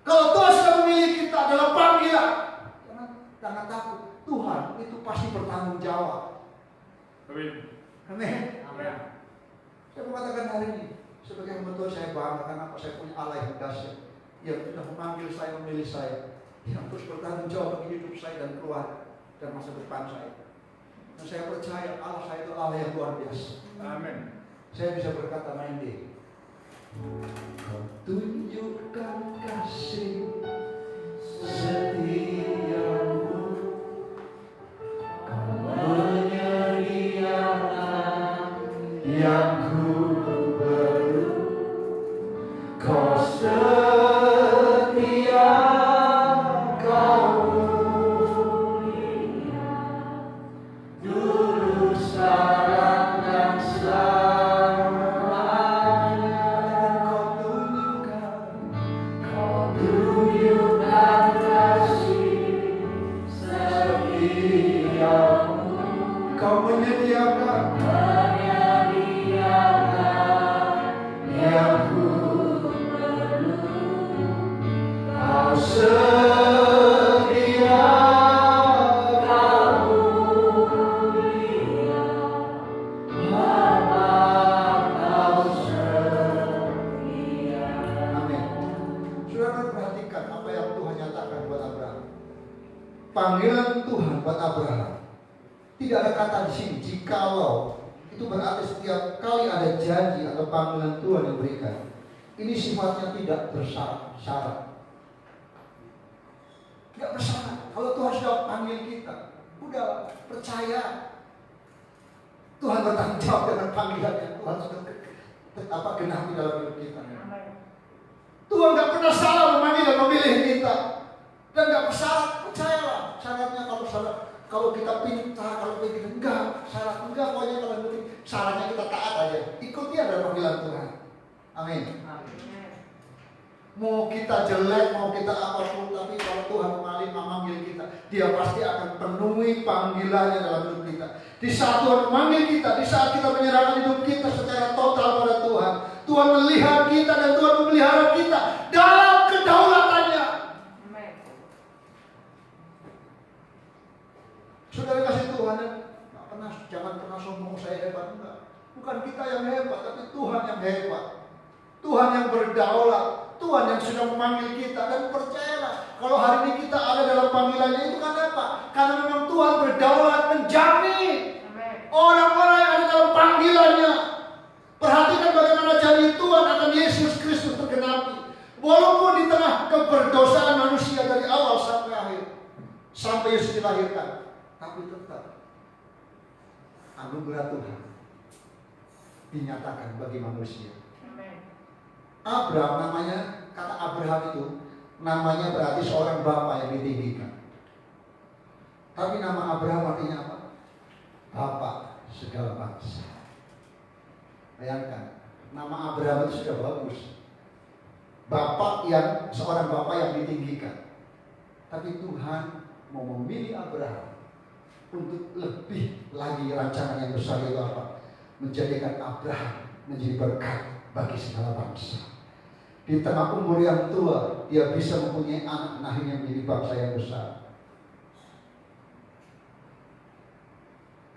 Kalau Tuhan sudah memilih kita dalam panggilan, jangan takut, Tuhan itu pasti bertanggung jawab. Amin. Saya mau katakan hari ini, sebagai hamba Tuhan saya bangga karena saya punya Allah yang dahsyat, yang sudah memanggil saya, memilih saya. yang terus bertanggung jawab bagi hidup saya dan keluarga dan masa depan saya. Dan saya percaya Allah saya itu Allah yang luar biasa. Amin. Saya bisa berkata Mandi, Kau tunjukkan kasih setiamu, Kau menyediakan yang ku perlu, Kau setia, Kau mulia, dulu sekarang dan selamanya. Kau tunjukkan kasih setiamu, Kau menyediakan yang ku perlu, Kau setia, Kau mulia, Bapa, Kau setia. Amin. Saudara perhatikan apa yang Tuhan nyatakan buat Abraham. Panggilan Tuhan buat Abraham. Tidak ada kata di sini jikalau. Itu berarti setiap kali ada janji atau panggilan Tuhan yang berikan, ini sifatnya tidak bersyarat. Tidak bersyarat. Kalau Tuhan sudah panggil kita, udah percaya. Tuhan bertanggung jawab dengan panggilannya. Tuhan sudah genapi dalam hidup kita. Tuhan tidak pernah salah memanggil dan memilih kita. Dan tidak bersyarat, percayalah. Syaratnya kalau kita pintar, kalau kita enggak, syarat enggak, pokoknya kalau penting syaratnya kita taat aja. Ikuti ada panggilan Tuhan. Amin. Mau kita jelek, mau kita apapun, tapi kalau Tuhan memanggil kita, Dia pasti akan penuhi panggilannya dalam hidup kita. Di saat Tuhan memanggil kita, di saat kita menyerahkan hidup kita secara total pada Tuhan, Tuhan melihat kita dan Tuhan memelihara kita dalam kedaulatannya. Saudara kasih Tuhan, jangan pernah sombong saya hebat, enggak. Bukan kita yang hebat, tapi Tuhan yang hebat. Tuhan yang berdaulat, Tuhan yang sudah memanggil kita. Dan percayalah, kalau hari ini kita ada dalam panggilannya itu karena apa? Karena memang Tuhan berdaulat menjamin orang-orang yang ada dalam panggilannya. Perhatikan bagaimana janji Tuhan akan Yesus Kristus tergenapi. Walaupun di tengah keberdosaan manusia dari awal sampai akhir, sampai Yesus dilahirkan, tapi tetap anugerah Tuhan dinyatakan bagi manusia. Abraham, namanya, kata Abraham itu namanya berarti seorang bapa yang ditinggikan. Tapi nama Abraham artinya apa? Bapa segala bangsa. Bayangkan, nama Abraham itu sudah bagus. Seorang bapa yang ditinggikan. Tapi Tuhan mau memilih Abraham untuk lebih lagi rancangan yang besar itu apa? Menjadikan Abraham menjadi berkat bagi segala bangsa. Di tengah umur yang tua, dia bisa mempunyai anak, nah ini yang menjadi bangsa yang besar.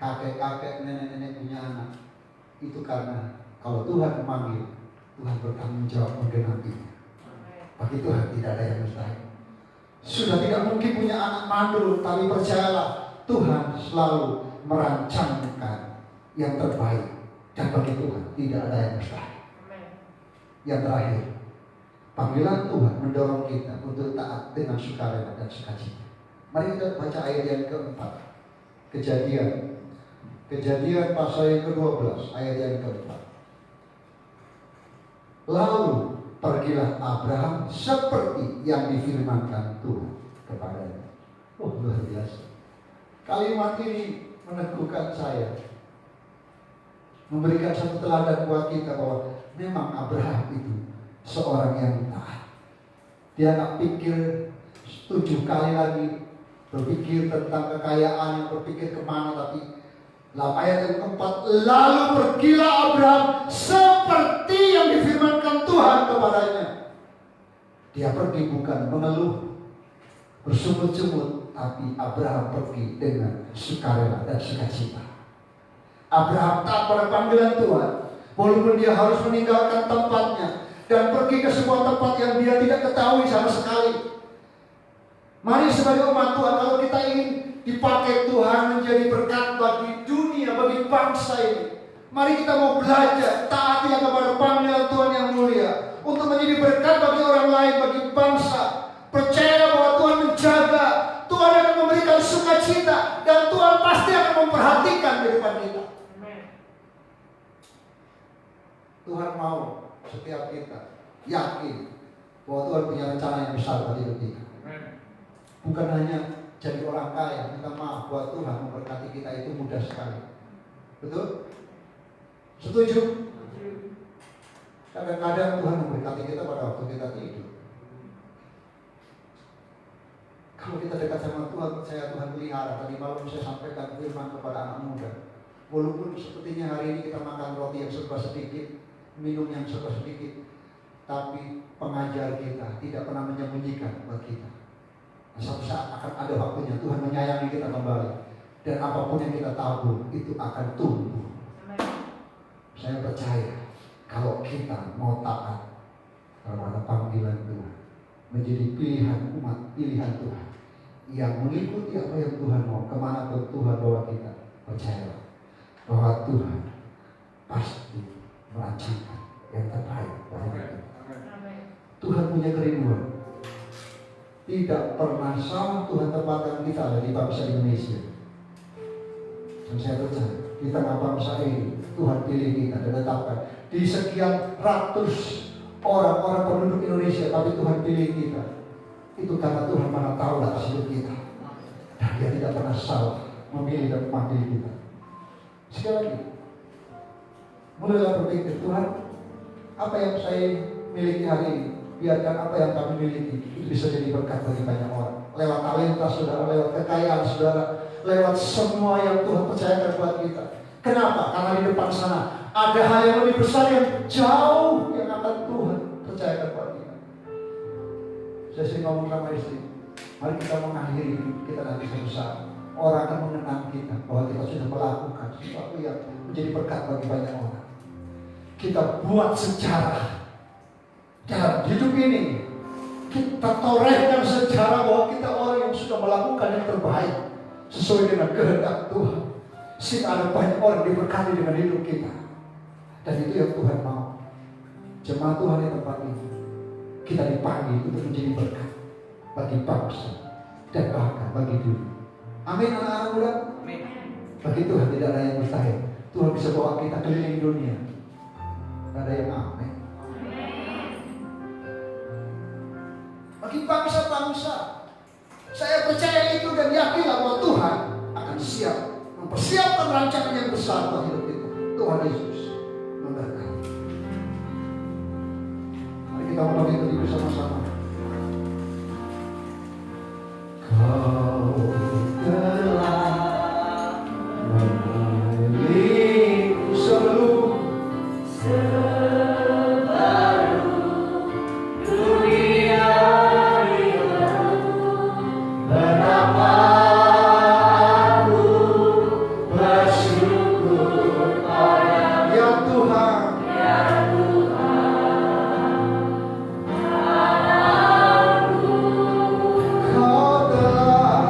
Kakek-kakek, nenek-nenek punya anak. Itu karena kalau Tuhan memanggil, Tuhan bertanggung jawab menggenapinya. Bagi Tuhan tidak ada yang mustahil. Sudah tidak mungkin punya anak mandul, tapi percayalah, Tuhan selalu merancangkan yang terbaik. Dan bagi Tuhan tidak ada yang mustahil. Yang terakhir, panggilan Tuhan mendorong kita untuk taat dengan sukarela dan sukacita. Mari kita baca ayat yang keempat. Kejadian pasal yang ke-12 ayat yang keempat. Lalu pergilah Abraham seperti yang difirmankan Tuhan kepadanya. Oh, luar biasa. Kalimat ini meneguhkan saya, memberikan satu teladan buat kita bahwa memang Abraham itu seorang yang taat. Dia nggak pikir 7 kali lagi berpikir tentang kekayaan, berpikir kemana, tapi dalam ayat yang keempat, lalu pergilah Abraham seperti yang difirmankan Tuhan kepadanya. Dia pergi bukan mengeluh, bersungut-sungut, tapi Abraham pergi dengan sukarela dan sukacita. Abraham taat pada panggilan Tuhan, walaupun dia harus meninggalkan tempatnya dan pergi ke sebuah tempat yang dia tidak ketahui sama sekali. Mari sebagai umat Tuhan, kalau kita ingin dipakai Tuhan menjadi berkat bagi dunia, bagi bangsa ini, mari kita mau belajar taati kepada panggilan Tuhan yang mulia untuk menjadi berkat bagi orang lain, bagi bangsa. Percaya bahwa Tuhan menjaga, Tuhan akan memberikan sukacita, dan Tuhan pasti akan memperhatikan kehidupan kita. Tuhan mau setiap kita yakin bahwa Tuhan punya rencana yang besar bagi hidup kita. Bukan hanya jadi orang kaya, minta maaf buat Tuhan memberkati kita itu mudah sekali. Betul? Setuju? Kadang-kadang Tuhan memberkati kita pada waktu kita tidur. Kalau kita dekat sama Tuhan, saya Tuhan pelihara. Tadi malam saya sampaikan firman kepada anak muda. Walaupun sepertinya hari ini kita makan roti yang serba sedikit, minum yang serba sedikit, tapi pengajar kita tidak pernah menyembunyikan buat kita. Suatu saat akan ada waktunya Tuhan menyayangi kita kembali, dan apapun yang kita tabur itu akan tumbuh. Saya percaya kalau kita mau taat kepada panggilan Tuhan, menjadi pilihan umat, pilihan Tuhan yang mengikuti apa yang Tuhan mau, kemana pun Tuhan bawa kita, percayalah bahwa Tuhan pasti merancangkan yang terbaik bagi kita. Tuhan punya kerinduan. Tidak pernah salah Tuhan tempatkan kita ada di bangsa Indonesia. Dan saya percaya di tengah bangsa ini Tuhan pilih kita dan tetapkan di sekian ratus orang-orang penduduk Indonesia, tapi Tuhan pilih kita. Itu karena Tuhan mana tahu atas hidup kita, dan Dia tidak pernah salah memilih dan memanggil kita. Sekali lagi, mulailah berpikir, Tuhan, apa yang saya miliki hari ini, biarkan apa yang kami miliki itu bisa jadi berkat bagi banyak orang. Lewat talenta saudara, lewat kekayaan saudara, lewat semua yang Tuhan percayakan buat kita. Kenapa? Karena di depan sana ada hal yang lebih besar yang jauh yang akan Tuhan percayakan buat kita. Saya sering ngomong sama istri, mari kita mengakhiri hidup kita nanti suatu saat. Orang akan mengenang kita bahwa kita sudah melakukan sesuatu yang menjadi berkat bagi banyak orang. Kita buat sejarah dalam hidup ini. Kita torehkan sejarah bahwa kita orang yang sudah melakukan yang terbaik sesuai dengan kehendak Tuhan. Sehingga ada banyak orang diberkati dengan hidup kita. Dan itu yang Tuhan mau. Jemaat Tuhan di tempat ini, kita dipanggil untuk menjadi berkat bagi bangsa dan bahkan bagi dunia. Amin anak-anak muda. Amin. Bagi Tuhan tidak ada yang mustahil. Tuhan bisa bawa kita keliling dunia. Tidak ada yang amin. Bagi bangsa-bangsa, saya percaya itu dan yakinlah bahwa Tuhan akan siap mempersiapkan rancangan yang besar bagi hidup kita. Tuhan Yesus memberkati. Mari kita ulangi tadi bersama-sama. Kau telah memilihku seluruh sebaru dunia ini. Betapa aku bersyukur padamu ya Tuhan, ya Tuhan. Kau telah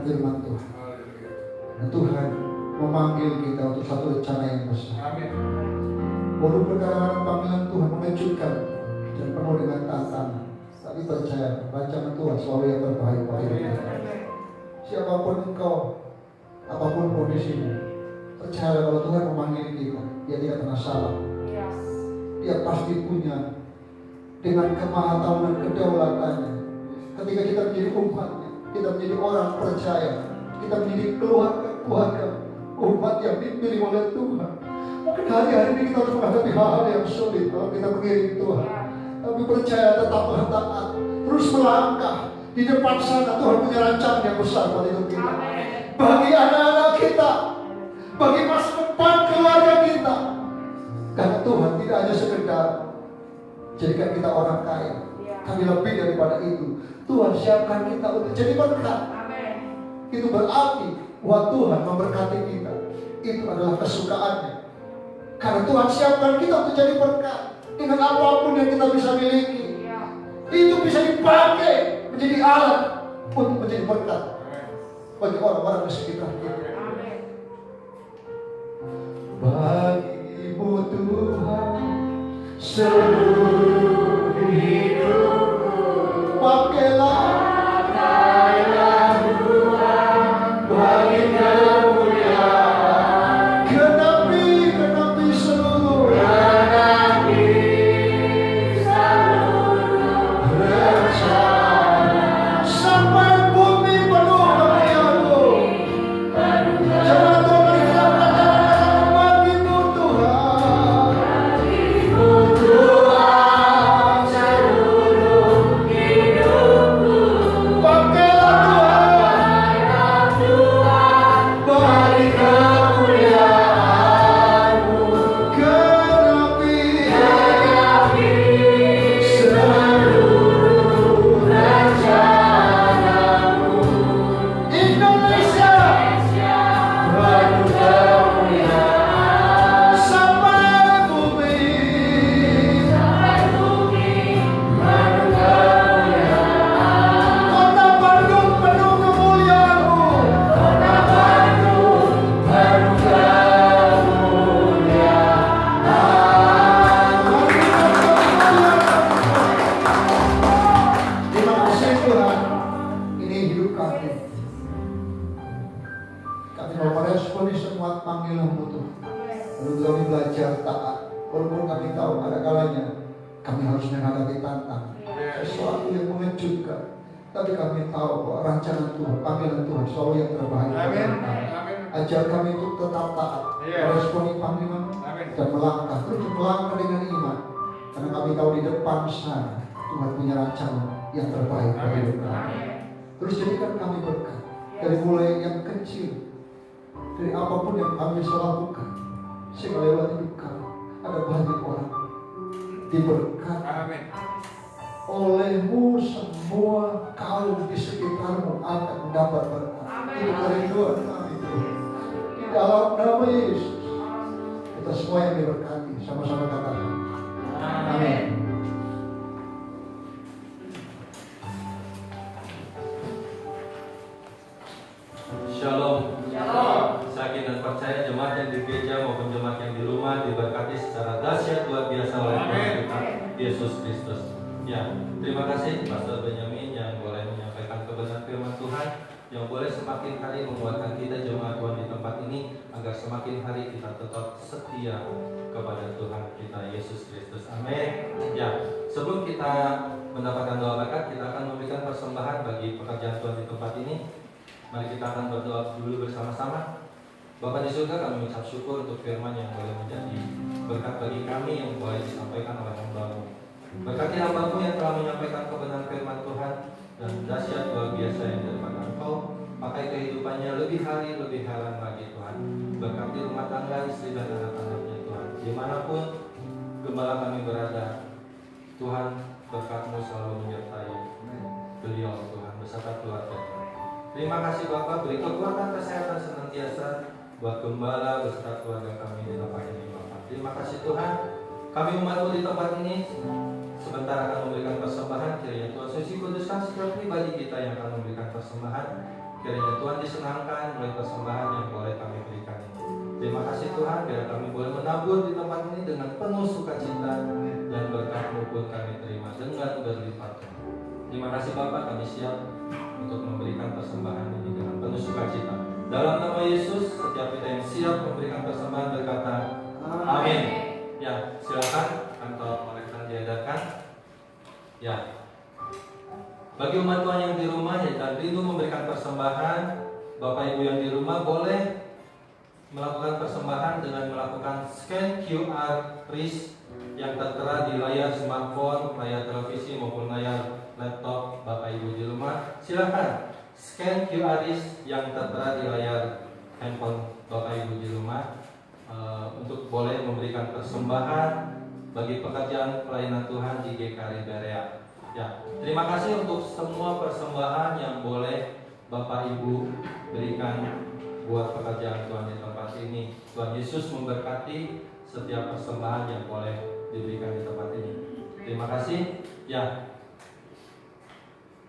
firman Tuhan. Dan Tuhan memanggil kita untuk satu rencana yang besar. Walaupun kadang-kadang panggilan Tuhan mengejutkan dan penuh dengan tantangan, tapi percaya rancangan Tuhan selalu yang terbaik bagi kita. Siapapun engkau, apapun kondisimu, percaya kalau Tuhan memanggil kita, Dia tidak pernah salah. Dia pasti punya dengan kemahatauan dan kedaulatannya. Ketika kita menjadi umatnya, kita menjadi orang percaya, kita menjadi keluarga umat yang dipilih oleh Tuhan. Mungkin hari-hari ini kita harus menghadapi hal-hal yang sulit kalau kita mengiring Tuhan. Tapi percaya, tetap bertaat, terus melangkah. Di depan sana Tuhan punya rancangan yang besar buat hidup kita. Bagi anak-anak kita, bagi masa depan keluarga kita. Karena Tuhan tidak hanya sekedar jadikan kita orang kaya, tapi lebih daripada itu. Tuhan siapkan kita untuk jadi berkat. Itu berarti bahwa Tuhan memberkati kita. Itu adalah kesukaannya. Karena Tuhan siapkan kita untuk jadi berkat. Dengan apapun yang kita bisa miliki, itu bisa dipakai menjadi alat untuk menjadi berkat bagi orang-orang di sekitar kita. Bagimu Tuhan seluruh hidupku, pakailah Tuhan bagi kemuliaan. Genapi seluruh rencana sampai bumi penuh kemuliaan-Mu. Jangan Tuhan berikan bagimu Tuhan seluruh hidupku. Pakailah Tuhan bagi kemuliaan-Mu. Genapi seluruh rencana-Mu. Indonesia penuh kemuliaan sampai bumi penuh kemuliaan. Kota Bandung penuh kemuliaan-Mu. Kota Bandung penuh kemuliaan. Terima kasih Tuhan. Ini hidup kami. Kami mau meresponi semua panggilan-Mu Tuhan. Lalu kami belajar taat. Walaupun kami tahu ada kalanya kami harus menghadapi tantangan, sesuatu yang mengejutkan. Tapi kami tahu bahwa rancangan Tuhan, panggilan Tuhan selalu yang terbaik. Ajar kami untuk tetap taat, meresponi panggilan dan melangkah, terus melangkah dengan iman. Karena kami tahu di depan sana Tuhan punya rancangan yang terbaik bagi hidup kami. Terus jadikan kami berkat dari mulai yang kecil, dari apapun yang kami bisa lakukan, sehingga lewat hidup kami ada banyak orang diberkati. Oleh-Mu semua kaum di sekitar-Mu akan mendapat berkat. Itu kerinduan kami Tuhan. Di dalam nama Yesus kita semua yang diberkati, sama-sama katakan amin. Shalom. Saya dan percaya jemaat yang di gereja maupun jemaat yang di rumah diberkati secara dahsyat luar biasa oleh Tuhan kita Yesus Kristus. Ya, terima kasih Pastor Benyamin yang boleh menyampaikan kebenaran firman Tuhan, yang boleh semakin hari menguatkan kita jemaat Tuhan di tempat ini agar semakin hari kita tetap setia kepada Tuhan kita Yesus Kristus. Amin. Ya, sebelum kita mendapatkan doa berkat, kita akan memberikan persembahan bagi pekerjaan Tuhan di tempat ini. Mari kita akan berdoa dulu bersama-sama. Bapa di surga, kami mengucap syukur untuk firman yang boleh menjadi berkat bagi kami yang boleh disampaikan oleh hamba-Mu. Berkati hamba-Mu yang telah menyampaikan kebenaran firman Tuhan dan dahsyat luar biasa yang daripada Engkau. Pakai kehidupannya lebih hari, lebih heran lagi Tuhan. Berkati rumah tangga, istri dan anak-anaknya Tuhan. Dimanapun gembala kami berada, Tuhan berkat-Mu selalu menyertai beliau Tuhan beserta keluarganya. Terima kasih Bapak, beri kekuatan kesehatan senantiasa buat gembala beserta keluarga kami di tempat ini Bapak. Terima kasih Tuhan, kami umat-Mu di tempat ini sebentar akan memberikan persembahan. Kiranya Tuhan suci kuduskan setiap pribadi kita yang akan memberikan persembahan. Kiranya Tuhan disenangkan oleh persembahan yang boleh kami berikan ini. Terima kasih Tuhan, biar kami boleh menabur di tempat ini dengan penuh sukacita, dan berkat-Mu pun kami terima dengan berlipat. Terima kasih Bapak, kami siap untuk memberikan persembahan ini dengan penuh sukacita. Dalam nama Yesus, setiap kita yang siap memberikan persembahan berkata, Amin. Ya, silakan kantor mereka diadakan. Ya. Bagi umat Tuhan yang di rumah dan rindu memberikan persembahan, Bapak Ibu yang di rumah boleh melakukan persembahan dengan melakukan scan QR RIS yang tertera di layar smartphone, layar televisi maupun layar laptop Bapak Ibu di rumah. Silakan scan QR RIS yang tertera di layar handphone Bapak Ibu di rumah untuk boleh memberikan persembahan bagi pekerjaan pelayanan Tuhan di GKRI Berea. Ya, terima kasih untuk semua persembahan yang boleh Bapak Ibu berikan buat pekerjaan Tuhan di tempat ini. Tuhan Yesus memberkati setiap persembahan yang boleh diberikan di tempat ini. Terima kasih. Ya,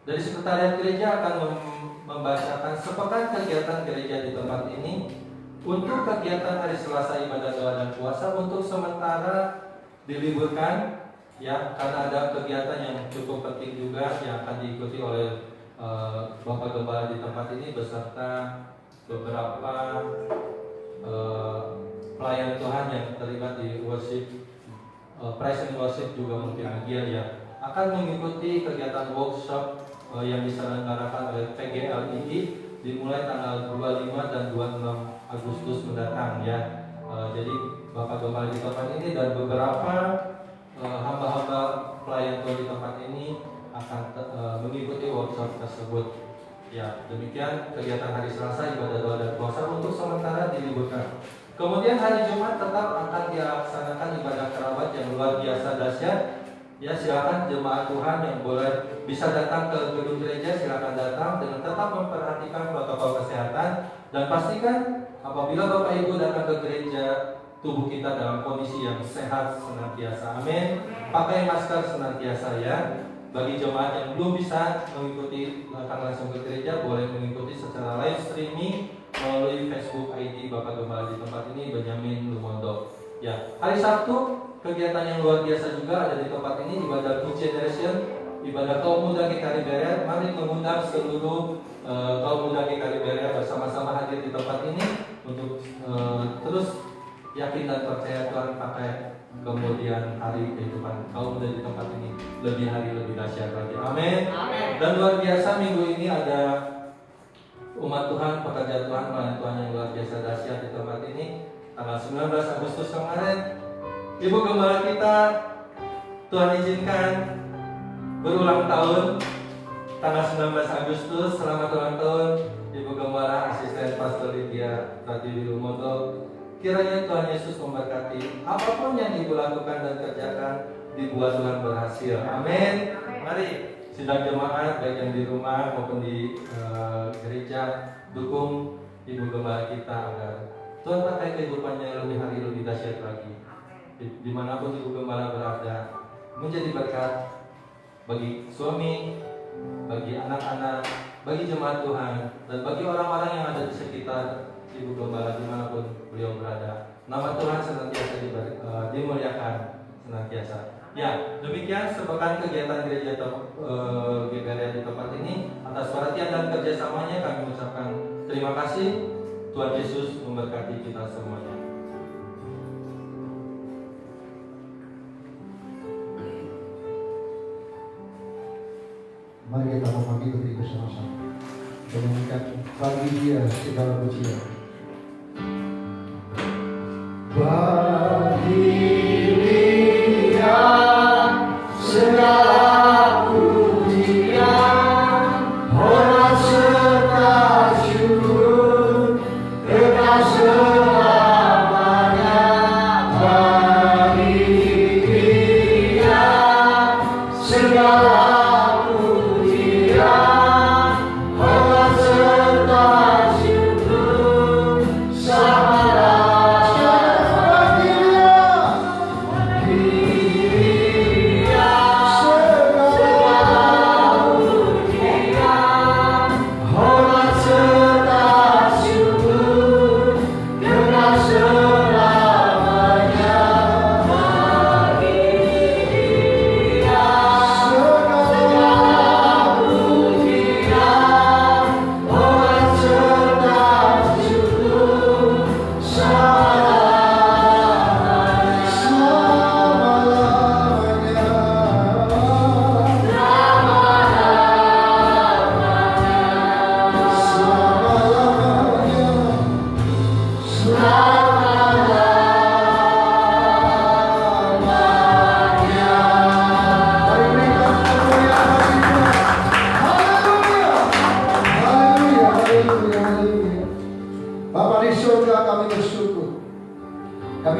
dari sekretariat gereja akan membacakan sepekan kegiatan gereja di tempat ini. Untuk kegiatan hari Selasa ibadah doa dan puasa untuk sementara diliburkan. Ya, karena ada kegiatan yang cukup penting juga yang akan diikuti oleh Bapak Gembala di tempat ini beserta beberapa pelayan Tuhan yang terlibat di worship, praise and worship juga mungkin bagian ya akan mengikuti kegiatan workshop yang diselenggarakan oleh PGLII dimulai tanggal 25 dan 26 Agustus mendatang ya. Jadi Bapak Gembala di tempat ini dan beberapa hamba-hamba pelayan Tuhan di tempat ini akan mengikuti workshop tersebut. Ya, demikian kegiatan hari Selasa ibadah doa dan puasa untuk sementara diliburkan. Kemudian hari Jumat tetap akan dilaksanakan ibadah kerabat yang luar biasa dahsyat. Ya, silakan jemaat Tuhan yang boleh bisa datang ke gedung gereja, silakan datang dengan tetap memperhatikan protokol kesehatan dan pastikan apabila Bapak Ibu datang ke gereja tubuh kita dalam kondisi yang sehat senantiasa. Amin. Pakai masker senantiasa ya. Bagi jemaat yang belum bisa mengikuti datang langsung ke gereja, boleh mengikuti secara live streaming melalui Facebook ID Bapak Gembala di tempat ini, Benyamin Lumondo. Ya, hari Sabtu kegiatan yang luar biasa juga ada di tempat ini, ibadah New Generation, ibadah kaum muda GKRI Berea. Mari mengundang seluruh kaum muda GKRI Berea bersama-sama hadir di tempat ini untuk terus yakin dan percaya Tuhan pakai kemudian hari kehidupan kaum muda di tempat ini lebih hari lebih dahsyat lagi. Amin. Dan luar biasa minggu ini ada umat Tuhan, pekerja Tuhan, pelayan Tuhan yang luar biasa dahsyat di tempat ini. Tanggal 19 Agustus kemarin, Ibu Gembala kita Tuhan izinkan berulang tahun. Tanggal 19 Agustus, selamat ulang tahun Ibu Gembala Asisten Pastor Lydia Pratiwi Lumondo. Kiranya Tuhan Yesus memberkati apapun yang Ibu lakukan dan kerjakan, dibuat Tuhan berhasil. Amin. Mari sidang jemaat baik yang di rumah maupun di gereja dukung Ibu Gembala kita agar Tuhan pakai kehidupannya lebih hari lebih dahsyat lagi. Dimanapun Ibu Gembala berada, menjadi berkat bagi suami, bagi anak-anak, bagi jemaat Tuhan, dan bagi orang-orang yang ada di sekitar Ibu Gembala dimanapun beliau berada. Nama Tuhan senantiasa dimuliakan senantiasa. Ya, demikian sepekan kegiatan gereja GKRI di tempat ini. Atas perhatian dan kerjasamanya kami mengucapkan terima kasih. Tuhan Yesus memberkati kita semuanya. Mari kita memanggil diri bersama-sama dan mengucap bagi Dia segala pujian. Bagi Dia segala pujian, hormat serta syukur kekal selamanya. Bagi Dia segala Sama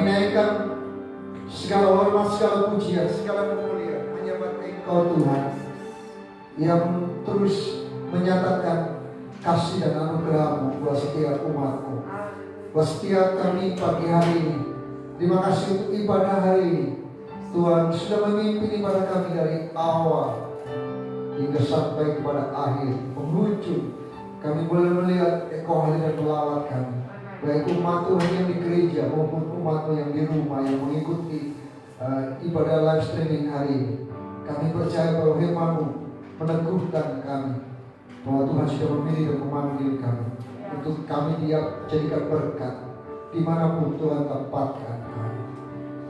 naikkan segala hormat, segala pujian, segala kemuliaan hanya buat Engkau Tuhan, yang terus menyatakan kasih dan anugerah-Mu buat setiap umat-Mu, buat setiap kami pagi hari ini. Terima kasih untuk ibadah hari ini. Tuhan sudah memimpin ibadah kami dari awal hingga sampai kepada akhir penghujung. Kami boleh melihat Engkau hadir dan melawat kami, baik umat Tuhan yang di gereja maupun umat yang di rumah yang mengikuti ibadah live streaming hari ini. Kami percaya bahwa firman-Mu meneguhkan kami bahwa Tuhan sudah memilih dan memanggil kami untuk kami dia jadikan berkat dimanapun Tuhan tempatkan kami.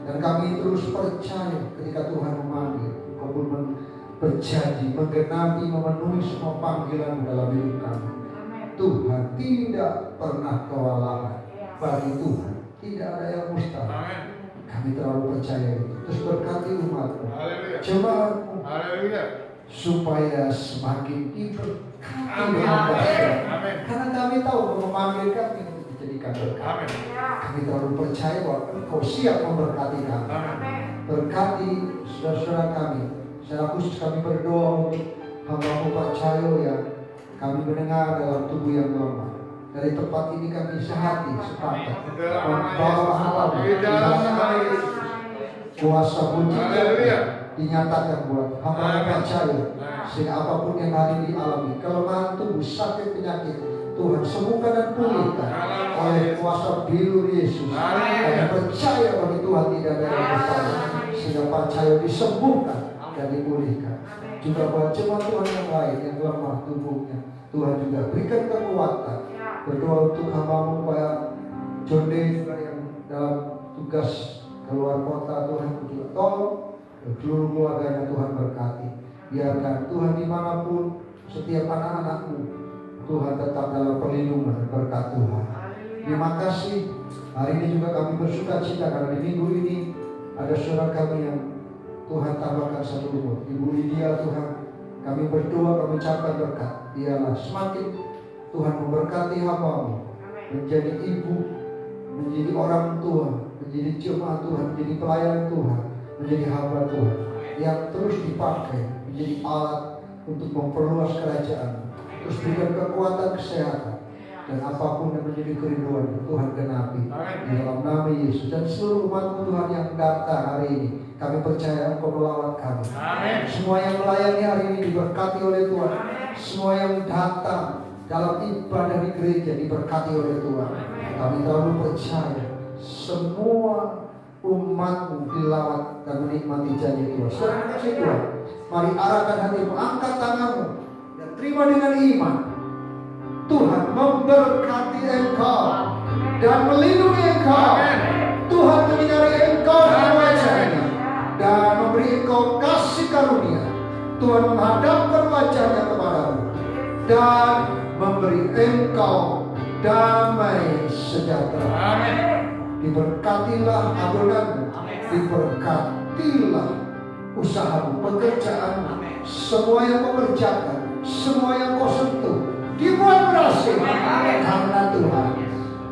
Dan kami terus percaya ketika Tuhan memanggil, Kau pun berjanji menggenapi, memenuhi semua panggilan dalam hidup kami. Tuhan tidak pernah kewalahan. Bagi Tuhan tidak ada yang mustahil. Kami terlalu percaya itu. Terus berkati umat-Mu, jemaat-Mu, supaya semakin diberkati. Karena kami tahu bahwa memanggil kami untuk dijadikan berkat. Kami terlalu percaya bahwa Engkau siap memberkati kami. Berkati saudara-saudara kami. Secara khusus kami berdoa untuk hamba-Mu Pak Cahyo yang kami mendengar dalam tubuh yang lemah. Dari tempat ini kami sehati sepakat membawa hamba-Mu di dalam nama Yesus. Kuasa mujizat dinyatakan buat hamba-Mu Pak Cahyo, sehingga apapun yang hari ini dialami, kelemahan tubuh, sakit, penyakit, Tuhan sembuhkan dan pulihkan oleh kuasa bilur Yesus. Kami percaya bagi Tuhan tidak ada yang mustahil, sehingga Pak Cahyo disembuhkan dan dipulihkan. Juga buat jemaat Tuhan yang lain yang lemah tubuhnya, Tuhan juga berikan kekuatan. Berdoa untuk hamba-Mu Pak John Day juga yang dalam tugas keluar kota, Tuhan juga tolong seluruh keluarganya Tuhan berkati. Biarkan Tuhan dimanapun setiap anak-anak-Mu, Tuhan tetap dalam perlindungan dan berkat Tuhan. Terima kasih. Hari ini juga kami bersuka cita karena di minggu ini ada saudara kami yang Tuhan tambahkan satu umur, Ibu Lydia. Tuhan, kami berdoa, kami ucapkan berkat. Biarlah semakin Tuhan memberkati hamba-Mu, menjadi ibu, menjadi orang tua, menjadi jemaat Tuhan, menjadi pelayan Tuhan, menjadi hamba Tuhan yang terus dipakai menjadi alat untuk memperluas kerajaan. Terus berikan kekuatan, kesehatan, dan apapun yang menjadi kerinduan Tuhan genapi di dalam nama Yesus. Dan seluruh umat Tuhan yang datang hari ini, kami percaya Engkau melawat kami. Semua yang melayani hari ini diberkati oleh Tuhan. Semua yang datang dalam ibadah di gereja diberkati oleh Tuhan. Kami terlalu percaya semua umat-Mu dilawat dan menikmati janji Tuhan. Terima kasih Tuhan. Mari arahkan hatimu, angkat tanganmu dan terima dengan iman. Tuhan memberkati engkau dan melindungi engkau. Tuhan menyinari engkau dengan wajah-Nya dan memberi engkau kasih karunia. Tuhan menghadapkan wajah-Nya kepadamu dan memberi engkau damai sejahtera. Diberkatilah adonanmu, diberkatilah usahamu, pekerjaanmu, semua yang kau kerjakan, semua yang kau sentuh, dibuat berhasil karena Tuhan.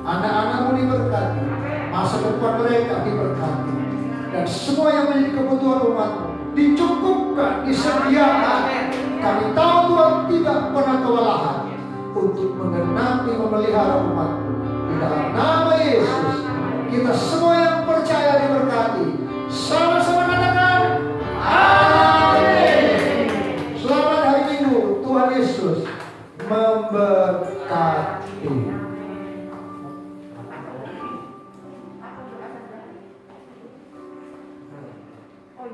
Anak-anakmu diberkati, masa depan mereka diberkati, dan semua yang menjadi kebutuhan umatmu dicukupkan, disediakan. Kami tahu Tuhan tidak pernah kewalahan untuk menggenapi, memelihara umatmu. Di dalam nama Yesus, kita semua yang percaya diberkati. Sama-sama katakan amin. Selamat hari Minggu. Tuhan Yesus memberkati. Oh,